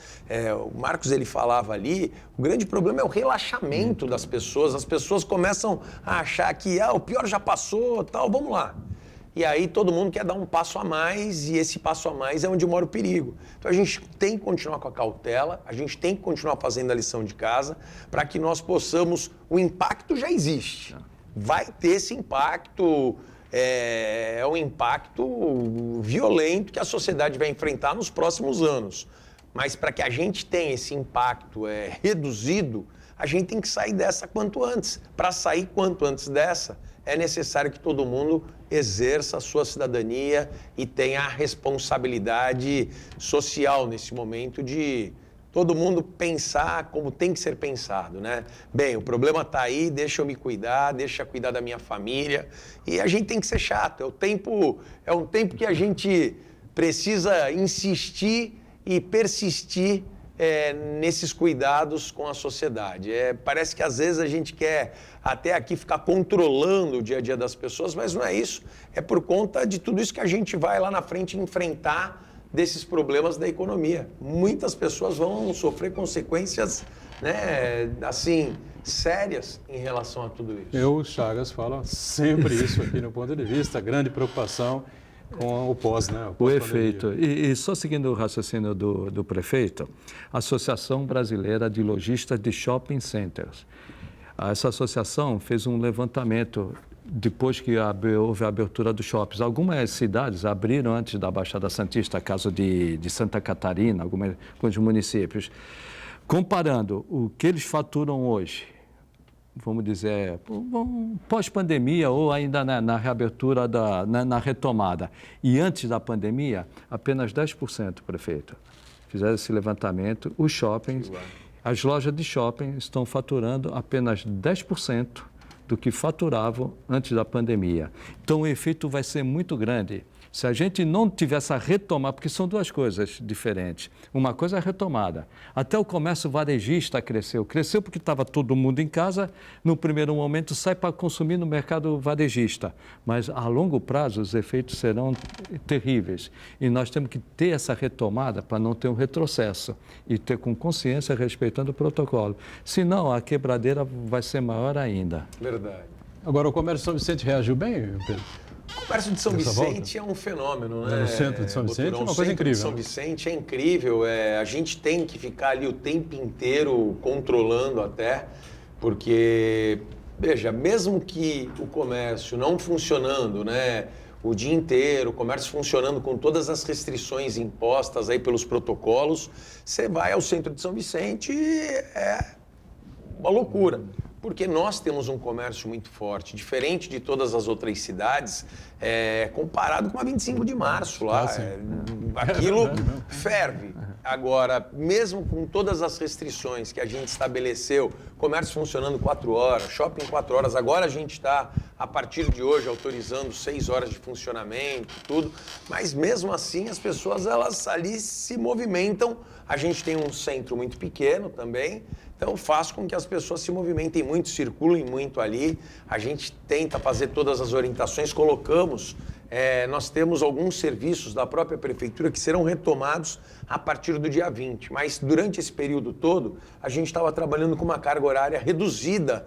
o Marcos ele falava ali, o grande problema é o relaxamento das pessoas. As pessoas começam a achar que o pior já passou, tal, vamos lá. E aí todo mundo quer dar um passo a mais e esse passo a mais é onde mora o perigo. Então a gente tem que continuar com a cautela, a gente tem que continuar fazendo a lição de casa para que nós possamos... O impacto já existe. Vai ter esse impacto, é um impacto violento que a sociedade vai enfrentar nos próximos anos. Mas para que a gente tenha esse impacto reduzido, a gente tem que sair dessa quanto antes. Para sair quanto antes dessa, é necessário que todo mundo exerça a sua cidadania e tenha a responsabilidade social nesse momento de todo mundo pensar como tem que ser pensado, né? Bem, o problema está aí, deixa eu me cuidar, deixa eu cuidar da minha família. E a gente tem que ser chato. É um tempo que a gente precisa insistir e persistir nesses cuidados com a sociedade. Parece que às vezes a gente quer até aqui ficar controlando o dia a dia das pessoas, mas não é isso. É por conta de tudo isso que a gente vai lá na frente enfrentar desses problemas da economia. Muitas pessoas vão sofrer consequências, né, assim, sérias em relação a tudo isso. O Chagas fala sempre isso aqui no ponto de vista, grande preocupação com o pós, né? O efeito. E só seguindo o raciocínio do prefeito, a Associação Brasileira de Lojistas de Shopping Centers. Essa associação fez um levantamento depois que houve a abertura dos shoppings. Algumas cidades abriram antes da Baixada Santista, caso de Santa Catarina, alguns municípios. Comparando o que eles faturam hoje, vamos dizer, pós-pandemia ou ainda na reabertura, na retomada, e antes da pandemia, apenas 10%, prefeito. Fizeram esse levantamento, os shoppings, as lojas de shopping estão faturando apenas 10% do que faturavam antes da pandemia. Então, o efeito vai ser muito grande. Se a gente não tiver essa retomada, porque são duas coisas diferentes. Uma coisa é a retomada. Até o comércio varejista cresceu. Cresceu porque estava todo mundo em casa. No primeiro momento, sai para consumir no mercado varejista. Mas, a longo prazo, os efeitos serão terríveis. E nós temos que ter essa retomada para não ter um retrocesso. E ter com consciência, respeitando o protocolo. Senão, a quebradeira vai ser maior ainda. Verdade. Agora, o comércio de São Vicente reagiu bem, Pedro? O comércio de São Vicente é um fenômeno, né? No centro de São Vicente é uma coisa incrível. O centro de São Vicente é incrível. A gente tem que ficar ali o tempo inteiro controlando até, porque, veja, mesmo que o comércio não funcionando, né, o dia inteiro, o comércio funcionando com todas as restrições impostas aí pelos protocolos, você vai ao centro de São Vicente é uma loucura. Porque nós temos um comércio muito forte, diferente de todas as outras cidades, comparado com a 25 de março lá. Aquilo ferve. Agora, mesmo com todas as restrições que a gente estabeleceu, comércio funcionando 4 horas, shopping 4 horas, agora a gente está, a partir de hoje, autorizando 6 horas de funcionamento, tudo, mas mesmo assim as pessoas elas ali se movimentam. A gente tem um centro muito pequeno também, então faz com que as pessoas se movimentem muito, circulem muito ali. A gente tenta fazer todas as orientações, colocamos nós temos alguns serviços da própria prefeitura que serão retomados a partir do dia 20. Mas durante esse período todo, a gente estava trabalhando com uma carga horária reduzida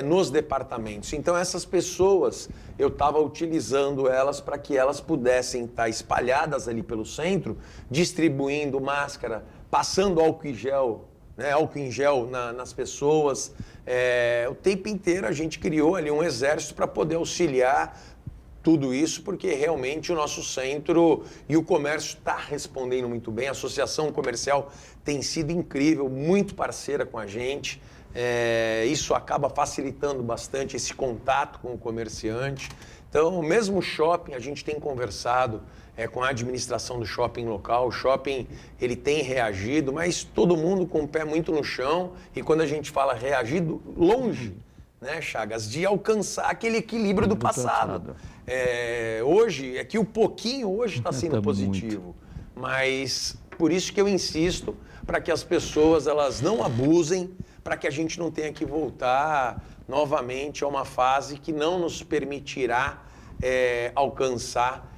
nos departamentos. Então, essas pessoas, eu estava utilizando elas para que elas pudessem estar espalhadas ali pelo centro, distribuindo máscara, passando álcool em gel, nas pessoas. O tempo inteiro a gente criou ali um exército para poder auxiliar tudo isso, porque realmente o nosso centro e o comércio está respondendo muito bem. A associação comercial tem sido incrível, muito parceira com a gente. Isso acaba facilitando bastante esse contato com o comerciante. Então, mesmo o shopping, a gente tem conversado com a administração do shopping local. O shopping, ele tem reagido, mas todo mundo com o pé muito no chão. E quando a gente fala reagido, longe, né, Chagas, de alcançar aquele equilíbrio do passado. Hoje, é que o pouquinho hoje está sendo positivo. Mas por isso que eu insisto, para que as pessoas elas não abusem, para que a gente não tenha que voltar novamente a uma fase que não nos permitirá alcançar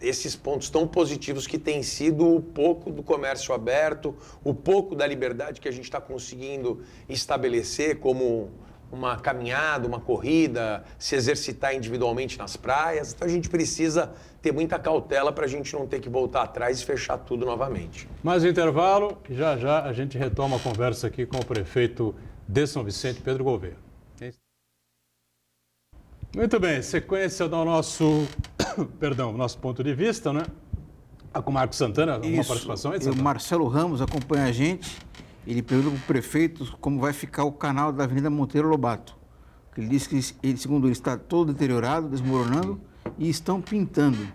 esses pontos tão positivos que tem sido o pouco do comércio aberto, o pouco da liberdade que a gente está conseguindo estabelecer, como uma caminhada, uma corrida, se exercitar individualmente nas praias. Então a gente precisa ter muita cautela para a gente não ter que voltar atrás e fechar tudo novamente. Mais um intervalo e já já a gente retoma a conversa aqui com o prefeito de São Vicente, Pedro Gouveia. Muito bem, sequência do nosso ponto de vista, né? Com o Marcos Santana, uma participação aí, o Marcelo Ramos acompanha a gente. Ele pergunta para o prefeito como vai ficar o canal da Avenida Monteiro Lobato. Ele disse que, segundo ele, está todo deteriorado, desmoronando e estão pintando.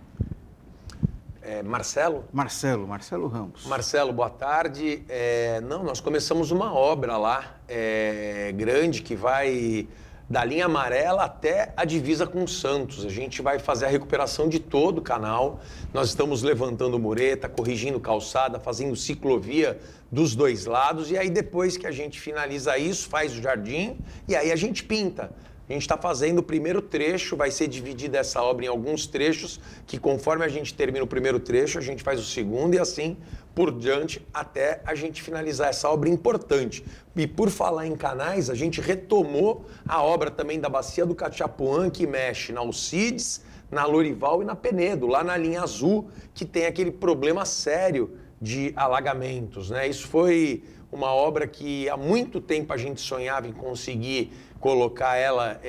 Marcelo? Marcelo Ramos. Marcelo, boa tarde. Nós começamos uma obra lá, grande, que vai da linha amarela até a divisa com Santos. A gente vai fazer a recuperação de todo o canal. Nós estamos levantando mureta, corrigindo calçada, fazendo ciclovia dos dois lados. E aí depois que a gente finaliza isso, faz o jardim e aí a gente pinta. A gente está fazendo o primeiro trecho, vai ser dividida essa obra em alguns trechos, que conforme a gente termina o primeiro trecho, a gente faz o segundo e assim por diante até a gente finalizar essa obra importante. E por falar em canais, a gente retomou a obra também da Bacia do Cachapuã, que mexe na Alcides, na Lorival e na Penedo, lá na linha azul, que tem aquele problema sério de alagamentos, né? Isso foi uma obra que há muito tempo a gente sonhava em conseguir colocar ela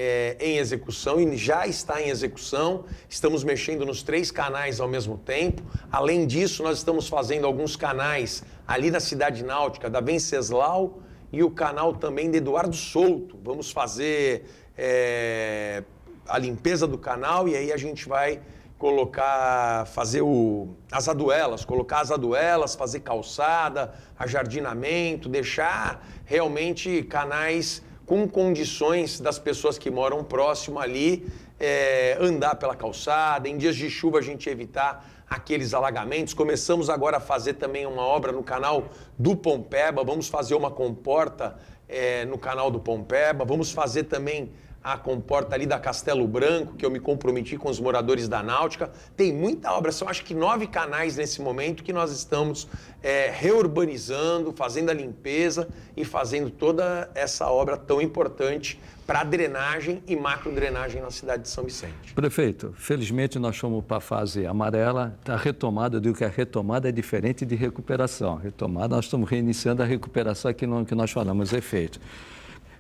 em execução e já está em execução. Estamos mexendo nos 3 canais ao mesmo tempo. Além disso, nós estamos fazendo alguns canais ali na Cidade Náutica, da Venceslau e o canal também de Eduardo Souto. Vamos fazer a limpeza do canal e aí a gente vai fazer as aduelas, fazer calçada, ajardinamento, deixar realmente canais com condições das pessoas que moram próximo ali, andar pela calçada, em dias de chuva a gente evitar aqueles alagamentos. Começamos agora a fazer também uma obra no canal do Pompeba, vamos fazer uma comporta no canal do Pompeba, vamos fazer também a comporta ali da Castelo Branco, que eu me comprometi com os moradores da Náutica. Tem muita obra, são acho que 9 canais nesse momento que nós estamos reurbanizando, fazendo a limpeza e fazendo toda essa obra tão importante para a drenagem e macrodrenagem na cidade de São Vicente. Prefeito, felizmente nós fomos para a fase amarela, a retomada, digo que a retomada é diferente de recuperação. Retomada, nós estamos reiniciando a recuperação que nós falamos, efeito.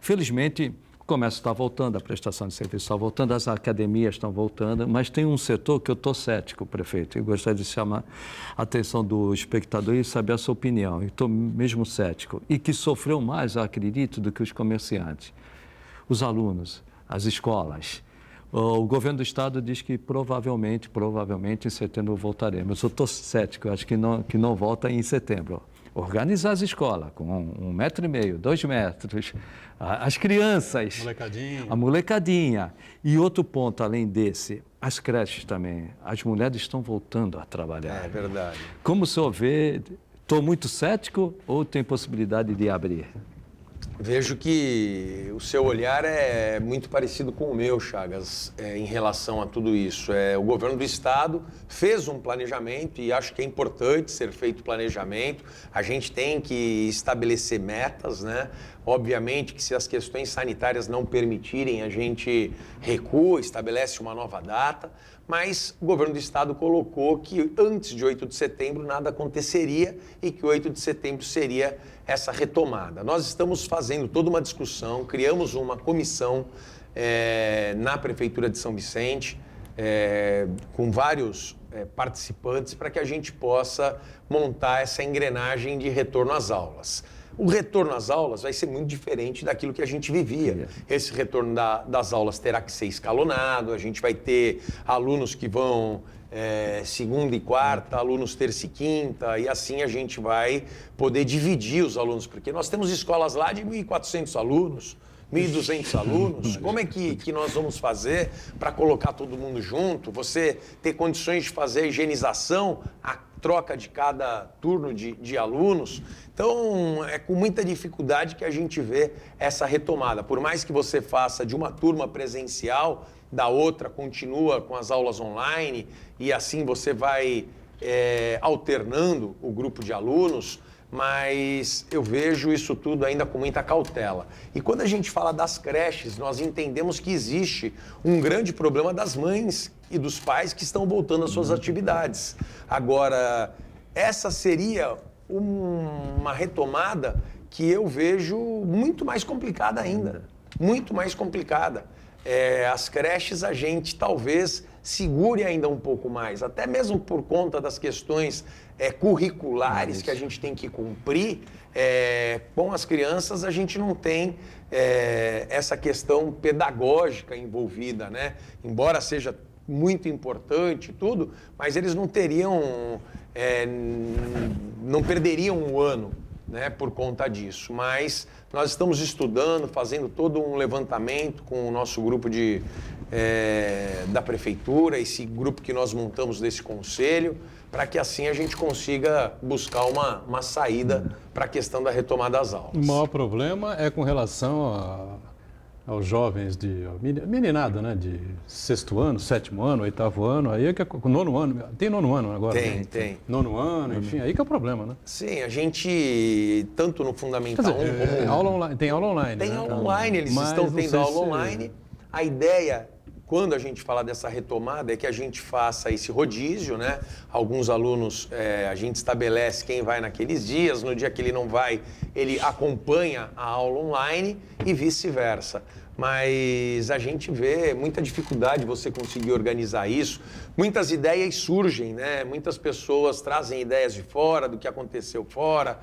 Felizmente, o comércio está voltando, a prestação de serviço está voltando, as academias estão voltando, mas tem um setor que eu estou cético, prefeito, e gostaria de chamar a atenção do espectador e saber a sua opinião. Eu estou mesmo cético, e que sofreu mais, eu acredito, do que os comerciantes. Os alunos, as escolas. O governo do estado diz que provavelmente em setembro voltaremos. Eu estou cético, eu acho que não volta em setembro. Organizar as escolas com 1,5 metro, 2 metros, as crianças, a molecadinha. E outro ponto, além desse, as creches também. As mulheres estão voltando a trabalhar. É verdade. Como o senhor vê, estou muito cético ou tem possibilidade de abrir? Vejo que o seu olhar é muito parecido com o meu, Chagas, em relação a tudo isso. O governo do Estado fez um planejamento e acho que é importante ser feito planejamento. A gente tem que estabelecer metas, né? Obviamente que se as questões sanitárias não permitirem, a gente recua, estabelece uma nova data, mas o governo do Estado colocou que antes de 8 de setembro nada aconteceria e que 8 de setembro seria essa retomada. Nós estamos fazendo toda uma discussão, criamos uma comissão na Prefeitura de São Vicente, com vários participantes, para que a gente possa montar essa engrenagem de retorno às aulas. O retorno às aulas vai ser muito diferente daquilo que a gente vivia. Esse retorno das aulas terá que ser escalonado, a gente vai ter alunos que vão segunda e quarta, alunos terça e quinta, e assim a gente vai poder dividir os alunos, porque nós temos escolas lá de 1.400 alunos, 1.200 alunos. Como é que nós vamos fazer para colocar todo mundo junto? Você ter condições de fazer a higienização, a troca de cada turno de alunos. Então, é com muita dificuldade que a gente vê essa retomada. Por mais que você faça de uma turma presencial, da outra continua com as aulas online, e assim você vai alternando o grupo de alunos, mas eu vejo isso tudo ainda com muita cautela. E quando a gente fala das creches, nós entendemos que existe um grande problema das mães e dos pais que estão voltando às suas atividades. Agora, essa seria uma retomada que eu vejo muito mais complicada ainda. Muito mais complicada. As creches a gente talvez segure ainda um pouco mais, até mesmo por conta das questões curriculares que a gente tem que cumprir. Com as crianças a gente não tem essa questão pedagógica envolvida, né? Embora seja muito importante tudo, mas eles não teriam, não perderiam um ano, né, por conta disso. Mas nós estamos estudando, fazendo todo um levantamento com o nosso grupo da prefeitura, esse grupo que nós montamos desse conselho, para que assim a gente consiga buscar uma saída para a questão da retomada das aulas. O maior problema é com relação aos jovens meninada, né, de 6º ano, 7º ano, 8º ano, aí é que é 9º ano, tem 9º ano agora? Tem. 9º ano, enfim, aí que é o problema, né? Sim, a gente, tanto no Fundamental 1 como... aula online, tem aula online. Tem, né? Aula online, eles mas estão tendo aula se... online. A ideia, quando a gente fala dessa retomada, é que a gente faça esse rodízio, né? Alguns alunos, a gente estabelece quem vai naqueles dias, no dia que ele não vai, ele acompanha a aula online e vice-versa. Mas a gente vê muita dificuldade você conseguir organizar isso. Muitas ideias surgem, né? Muitas pessoas trazem ideias de fora, do que aconteceu fora.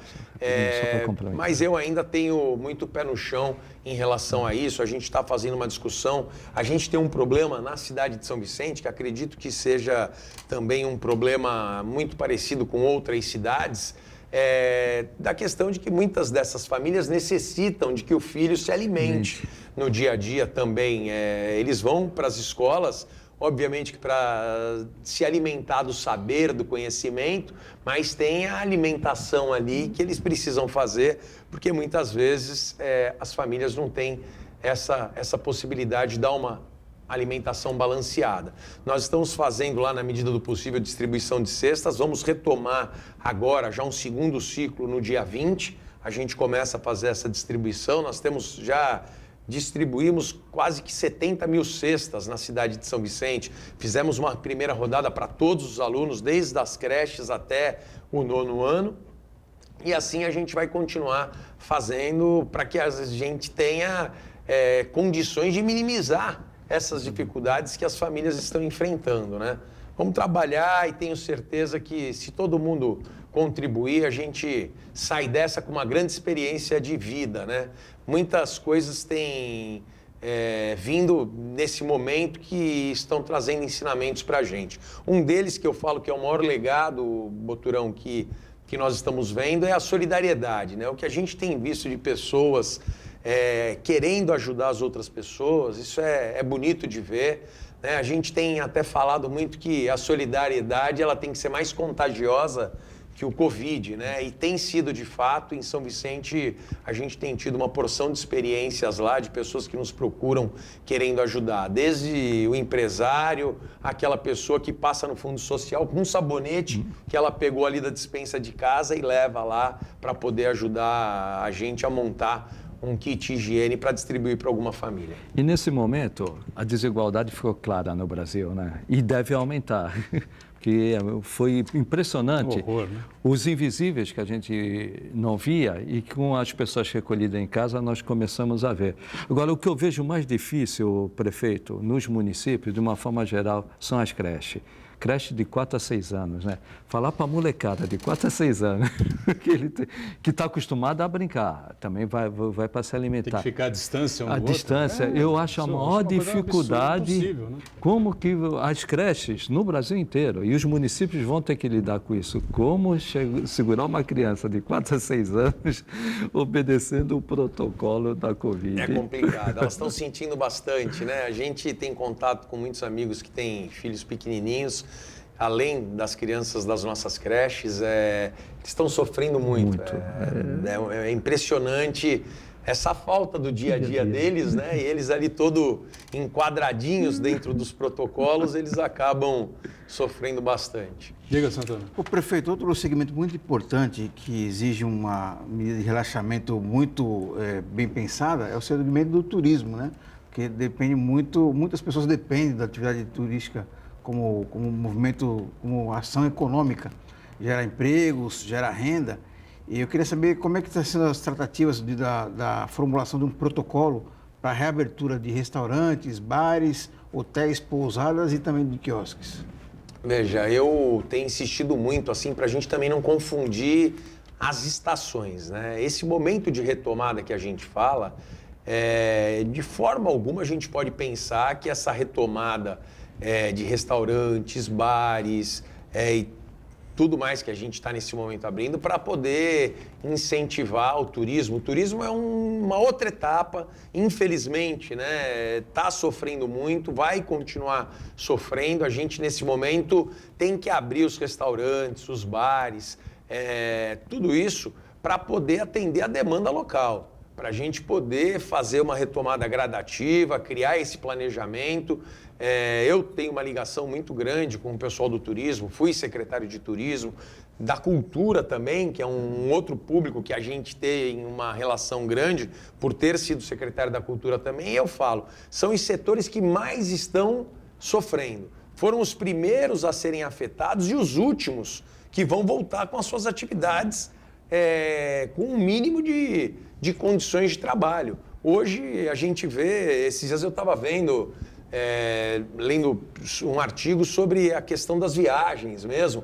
Mas eu ainda tenho muito pé no chão em relação a isso. A gente está fazendo uma discussão. A gente tem um problema na cidade de São Vicente, que acredito que seja também um problema muito parecido com outras cidades, da questão de que muitas dessas famílias necessitam de que o filho se alimente no dia a dia também. Eles vão para as escolas, obviamente que para se alimentar do saber, do conhecimento, mas tem a alimentação ali que eles precisam fazer, porque muitas vezes as famílias não têm essa possibilidade de dar uma alimentação balanceada. Nós estamos fazendo lá, na medida do possível, distribuição de cestas. Vamos retomar agora já um segundo ciclo no dia 20. A gente começa a fazer essa distribuição. Nós distribuímos quase que 70 mil cestas na cidade de São Vicente. Fizemos uma primeira rodada para todos os alunos, desde as creches até o 9º ano. E assim a gente vai continuar fazendo para que a gente tenha condições de minimizar essas dificuldades que as famílias estão enfrentando, né? Vamos trabalhar e tenho certeza que se todo mundo contribuir, a gente sai dessa com uma grande experiência de vida, né? Muitas coisas têm vindo nesse momento que estão trazendo ensinamentos para a gente. Um deles que eu falo que é o maior legado, Boturão, que nós estamos vendo é a solidariedade, né? O que a gente tem visto de pessoas querendo ajudar as outras pessoas, isso é bonito de ver, né? A gente tem até falado muito que a solidariedade ela tem que ser mais contagiosa que o Covid, né? E tem sido de fato, em São Vicente, a gente tem tido uma porção de experiências lá, de pessoas que nos procuram querendo ajudar. Desde o empresário, aquela pessoa que passa no fundo social com um sabonete que ela pegou ali da despensa de casa e leva lá para poder ajudar a gente a montar um kit higiene para distribuir para alguma família. E nesse momento, a desigualdade ficou clara no Brasil, né? E deve aumentar. Porque foi impressionante horror, né? os invisíveis que a gente não via e com as pessoas recolhidas em casa nós começamos a ver. Agora, o que eu vejo mais difícil, prefeito, nos municípios, de uma forma geral, são as creches. Creche de 4 a 6 anos, né? Falar para a molecada de 4 a 6 anos que está acostumada a brincar, também vai para se alimentar. Tem que ficar à distância um do A outro. distância, eu acho a maior dificuldade. Impossível, né? Como que as creches no Brasil inteiro e os municípios vão ter que lidar com isso? Como segurar uma criança de 4 a 6 anos obedecendo o protocolo da Covid? É complicado, elas estão sentindo bastante, né? A gente tem contato com muitos amigos que têm filhos pequenininhos, além das crianças das nossas creches, eles estão sofrendo muito. É impressionante essa falta do dia a dia deles, né? E eles ali todo enquadradinhos dentro dos protocolos, eles acabam sofrendo bastante. Diga, Santana. O prefeito, outro segmento muito importante que exige uma medida de relaxamento muito bem pensada é o segmento do turismo, né? Porque depende muito, muitas pessoas dependem da atividade turística como movimento, como ação econômica, gera empregos, gera renda. E eu queria saber como é que estão sendo as tratativas da formulação de um protocolo para a reabertura de restaurantes, bares, hotéis, pousadas e também de quiosques. Veja, eu tenho insistido muito assim para a gente também não confundir as estações, né? Esse momento de retomada que a gente fala, de forma alguma a gente pode pensar que essa retomada de restaurantes, bares e tudo mais que a gente está nesse momento abrindo para poder incentivar o turismo. O turismo é uma outra etapa, infelizmente, né? Está sofrendo muito, vai continuar sofrendo. A gente, nesse momento, tem que abrir os restaurantes, os bares, tudo isso para poder atender a demanda local, para a gente poder fazer uma retomada gradativa, criar esse planejamento. Eu tenho uma ligação muito grande com o pessoal do turismo, fui secretário de turismo, da cultura também, que é um outro público que a gente tem uma relação grande, por ter sido secretário da cultura também, e eu falo, são os setores que mais estão sofrendo. Foram os primeiros a serem afetados e os últimos que vão voltar com as suas atividades com um mínimo de condições de trabalho. Hoje a gente vê, esses dias eu estava lendo um artigo sobre a questão das viagens mesmo.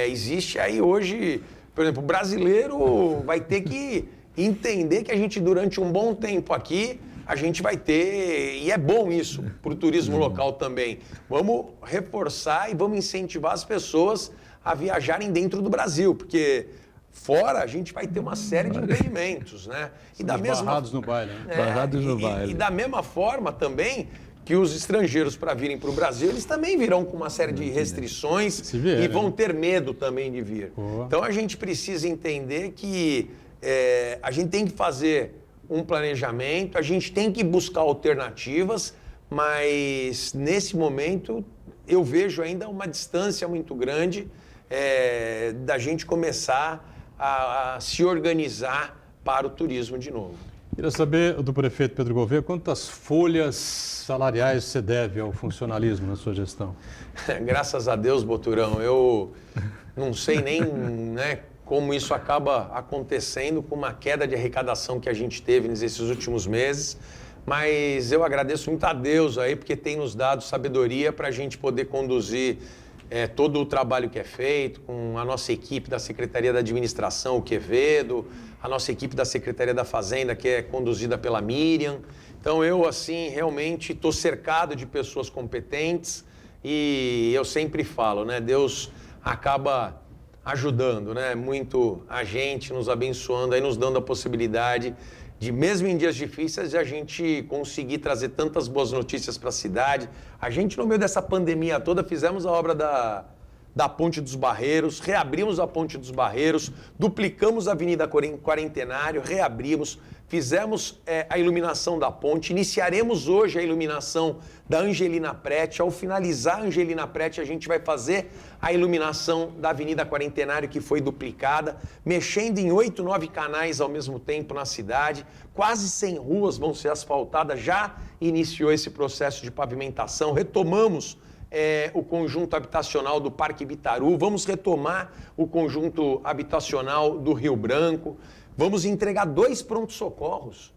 Existe aí hoje, por exemplo, o brasileiro vai ter que entender que a gente durante um bom tempo aqui, a gente vai ter, e é bom isso para o turismo local também. Vamos reforçar e vamos incentivar as pessoas a viajarem dentro do Brasil, porque fora a gente vai ter uma série de impedimentos, né? E da mesma barrados no baile, né? Barrados no baile. E da mesma forma também que os estrangeiros para virem para o Brasil, eles também virão com uma série de restrições e vão ter medo também de vir. Então a gente precisa entender que a gente tem que fazer um planejamento, a gente tem que buscar alternativas, mas nesse momento eu vejo ainda uma distância muito grande da gente começar a se organizar para o turismo de novo. Queria saber do prefeito Pedro Gouveia quantas folhas salariais você deve ao funcionalismo na sua gestão? Graças a Deus, Boturão, eu não sei nem como isso acaba acontecendo com uma queda de arrecadação que a gente teve nesses últimos meses, mas eu agradeço muito a Deus aí, porque tem nos dado sabedoria para a gente poder conduzir todo o trabalho que é feito com a nossa equipe da Secretaria da Administração, o Quevedo, a nossa equipe da Secretaria da Fazenda, que é conduzida pela Miriam. Então eu, assim, realmente estou cercado de pessoas competentes e eu sempre falo, né? Deus acaba ajudando, né? Muito a gente, nos abençoando, aí nos dando a possibilidade de, mesmo em dias difíceis, a gente conseguir trazer tantas boas notícias para a cidade. A gente, no meio dessa pandemia toda, fizemos a obra da Ponte dos Barreiros, reabrimos a Ponte dos Barreiros, duplicamos a Avenida Quarentenário, reabrimos, fizemos a iluminação da ponte, iniciaremos hoje a iluminação da Angelina Prete. Ao finalizar a Angelina Prete, a gente vai fazer a iluminação da Avenida Quarentenário, que foi duplicada, mexendo em 8, 9 canais ao mesmo tempo na cidade, quase 100 ruas vão ser asfaltadas, já iniciou esse processo de pavimentação, retomamos o conjunto habitacional do Parque Bitaru, vamos retomar o conjunto habitacional do Rio Branco, vamos entregar 2 prontos-socorros.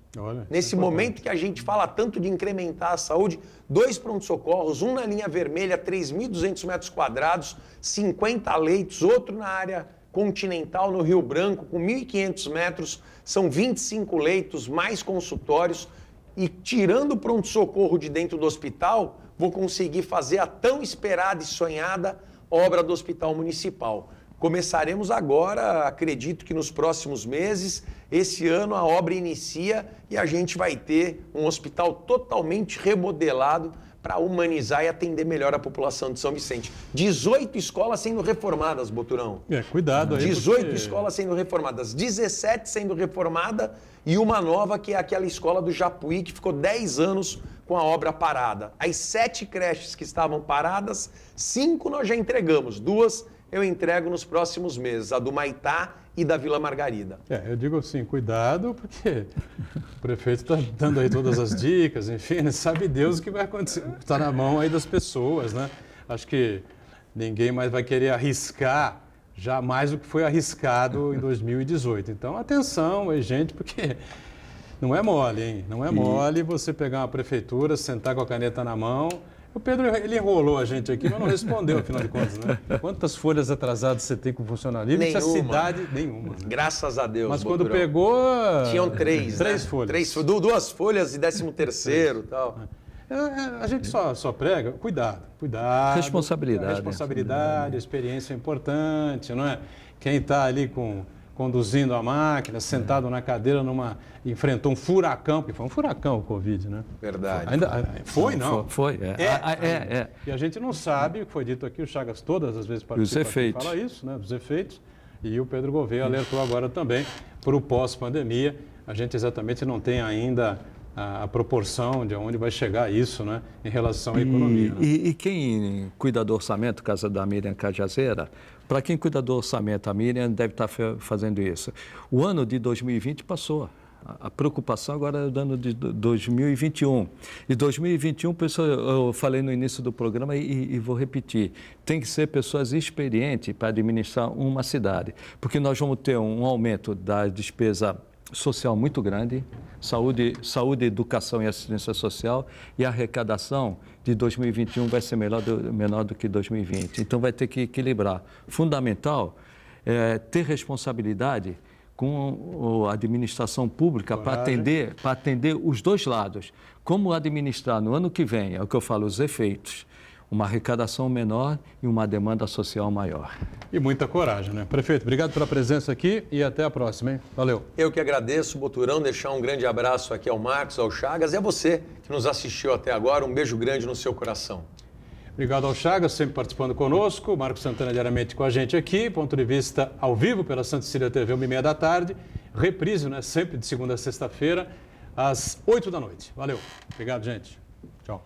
Nesse momento que a gente fala tanto de incrementar a saúde, 2 prontos-socorros, um na linha vermelha, 3.200 metros quadrados, 50 leitos, outro na área continental, no Rio Branco, com 1.500 metros, são 25 leitos, mais consultórios, e tirando o pronto-socorro de dentro do hospital, vou conseguir fazer a tão esperada e sonhada obra do Hospital Municipal. Começaremos agora, acredito que nos próximos meses, esse ano a obra inicia e a gente vai ter um hospital totalmente remodelado para humanizar e atender melhor a população de São Vicente. 18 escolas sendo reformadas, Boturão. Cuidado aí. 18 escolas sendo reformadas, 17 sendo reformada e uma nova que é aquela escola do Japuí, que ficou 10 anos com a obra parada. As 7 creches que estavam paradas, 5 nós já entregamos, 2 eu entrego nos próximos meses, a do Maitá e da Vila Margarida. Eu digo assim, cuidado, porque o prefeito está dando aí todas as dicas, enfim, né? Sabe Deus o que vai acontecer, está na mão aí das pessoas, né? Acho que ninguém mais vai querer arriscar já mais do que foi arriscado em 2018. Então, atenção aí, gente, porque não é mole, hein? Não é mole você pegar uma prefeitura, sentar com a caneta na mão. O Pedro, ele enrolou a gente aqui, mas não respondeu, afinal de contas, né? Quantas folhas atrasadas você tem com funcionalismo? Nenhuma. Essa cidade, nenhuma. Né? Graças a Deus, Mas Boturão. quando pegou... Tinham 3, Três né? folhas. 2 folhas e 13º e tal. A gente só prega, cuidado. Responsabilidade. A responsabilidade, a experiência é importante, não é? Quem está ali conduzindo a máquina, sentado na cadeira, enfrentou um furacão, porque foi um furacão o Covid, né? Verdade. Não? Foi. E a gente não sabe, o que foi dito aqui, o Chagas todas as vezes participa Os efeitos. Fala isso, né? Dos efeitos. E o Pedro Gouveia alertou agora também para o pós-pandemia. A gente exatamente não tem ainda a proporção de onde vai chegar isso, né, em relação à economia. Né? E quem cuida do orçamento, casa da Miriam Cajazeira, para quem cuida do orçamento, a Miriam deve estar fazendo isso. O ano de 2020 passou. A preocupação agora é o ano de 2021. E 2021, eu falei no início do programa e vou repetir, tem que ser pessoas experientes para administrar uma cidade, porque nós vamos ter um aumento da despesa social muito grande, saúde, educação e assistência social, e a arrecadação de 2021 vai ser menor do que 2020. Então vai ter que equilibrar. Fundamental é ter responsabilidade com a administração pública para atender os dois lados. Como administrar no ano que vem, é o que eu falo, os efeitos. Uma arrecadação menor e uma demanda social maior. E muita coragem, né? Prefeito, obrigado pela presença aqui e até a próxima, hein? Valeu. Eu que agradeço, Boturão, deixar um grande abraço aqui ao Marcos, ao Chagas e a você que nos assistiu até agora. Um beijo grande no seu coração. Obrigado ao Chagas, sempre participando conosco. Marcos Santana diariamente com a gente aqui. Ponto de vista ao vivo pela Santa Cecília TV, 1h30 da tarde. Reprise, né? Sempre de segunda a sexta-feira, às 8 da noite. Valeu. Obrigado, gente. Tchau.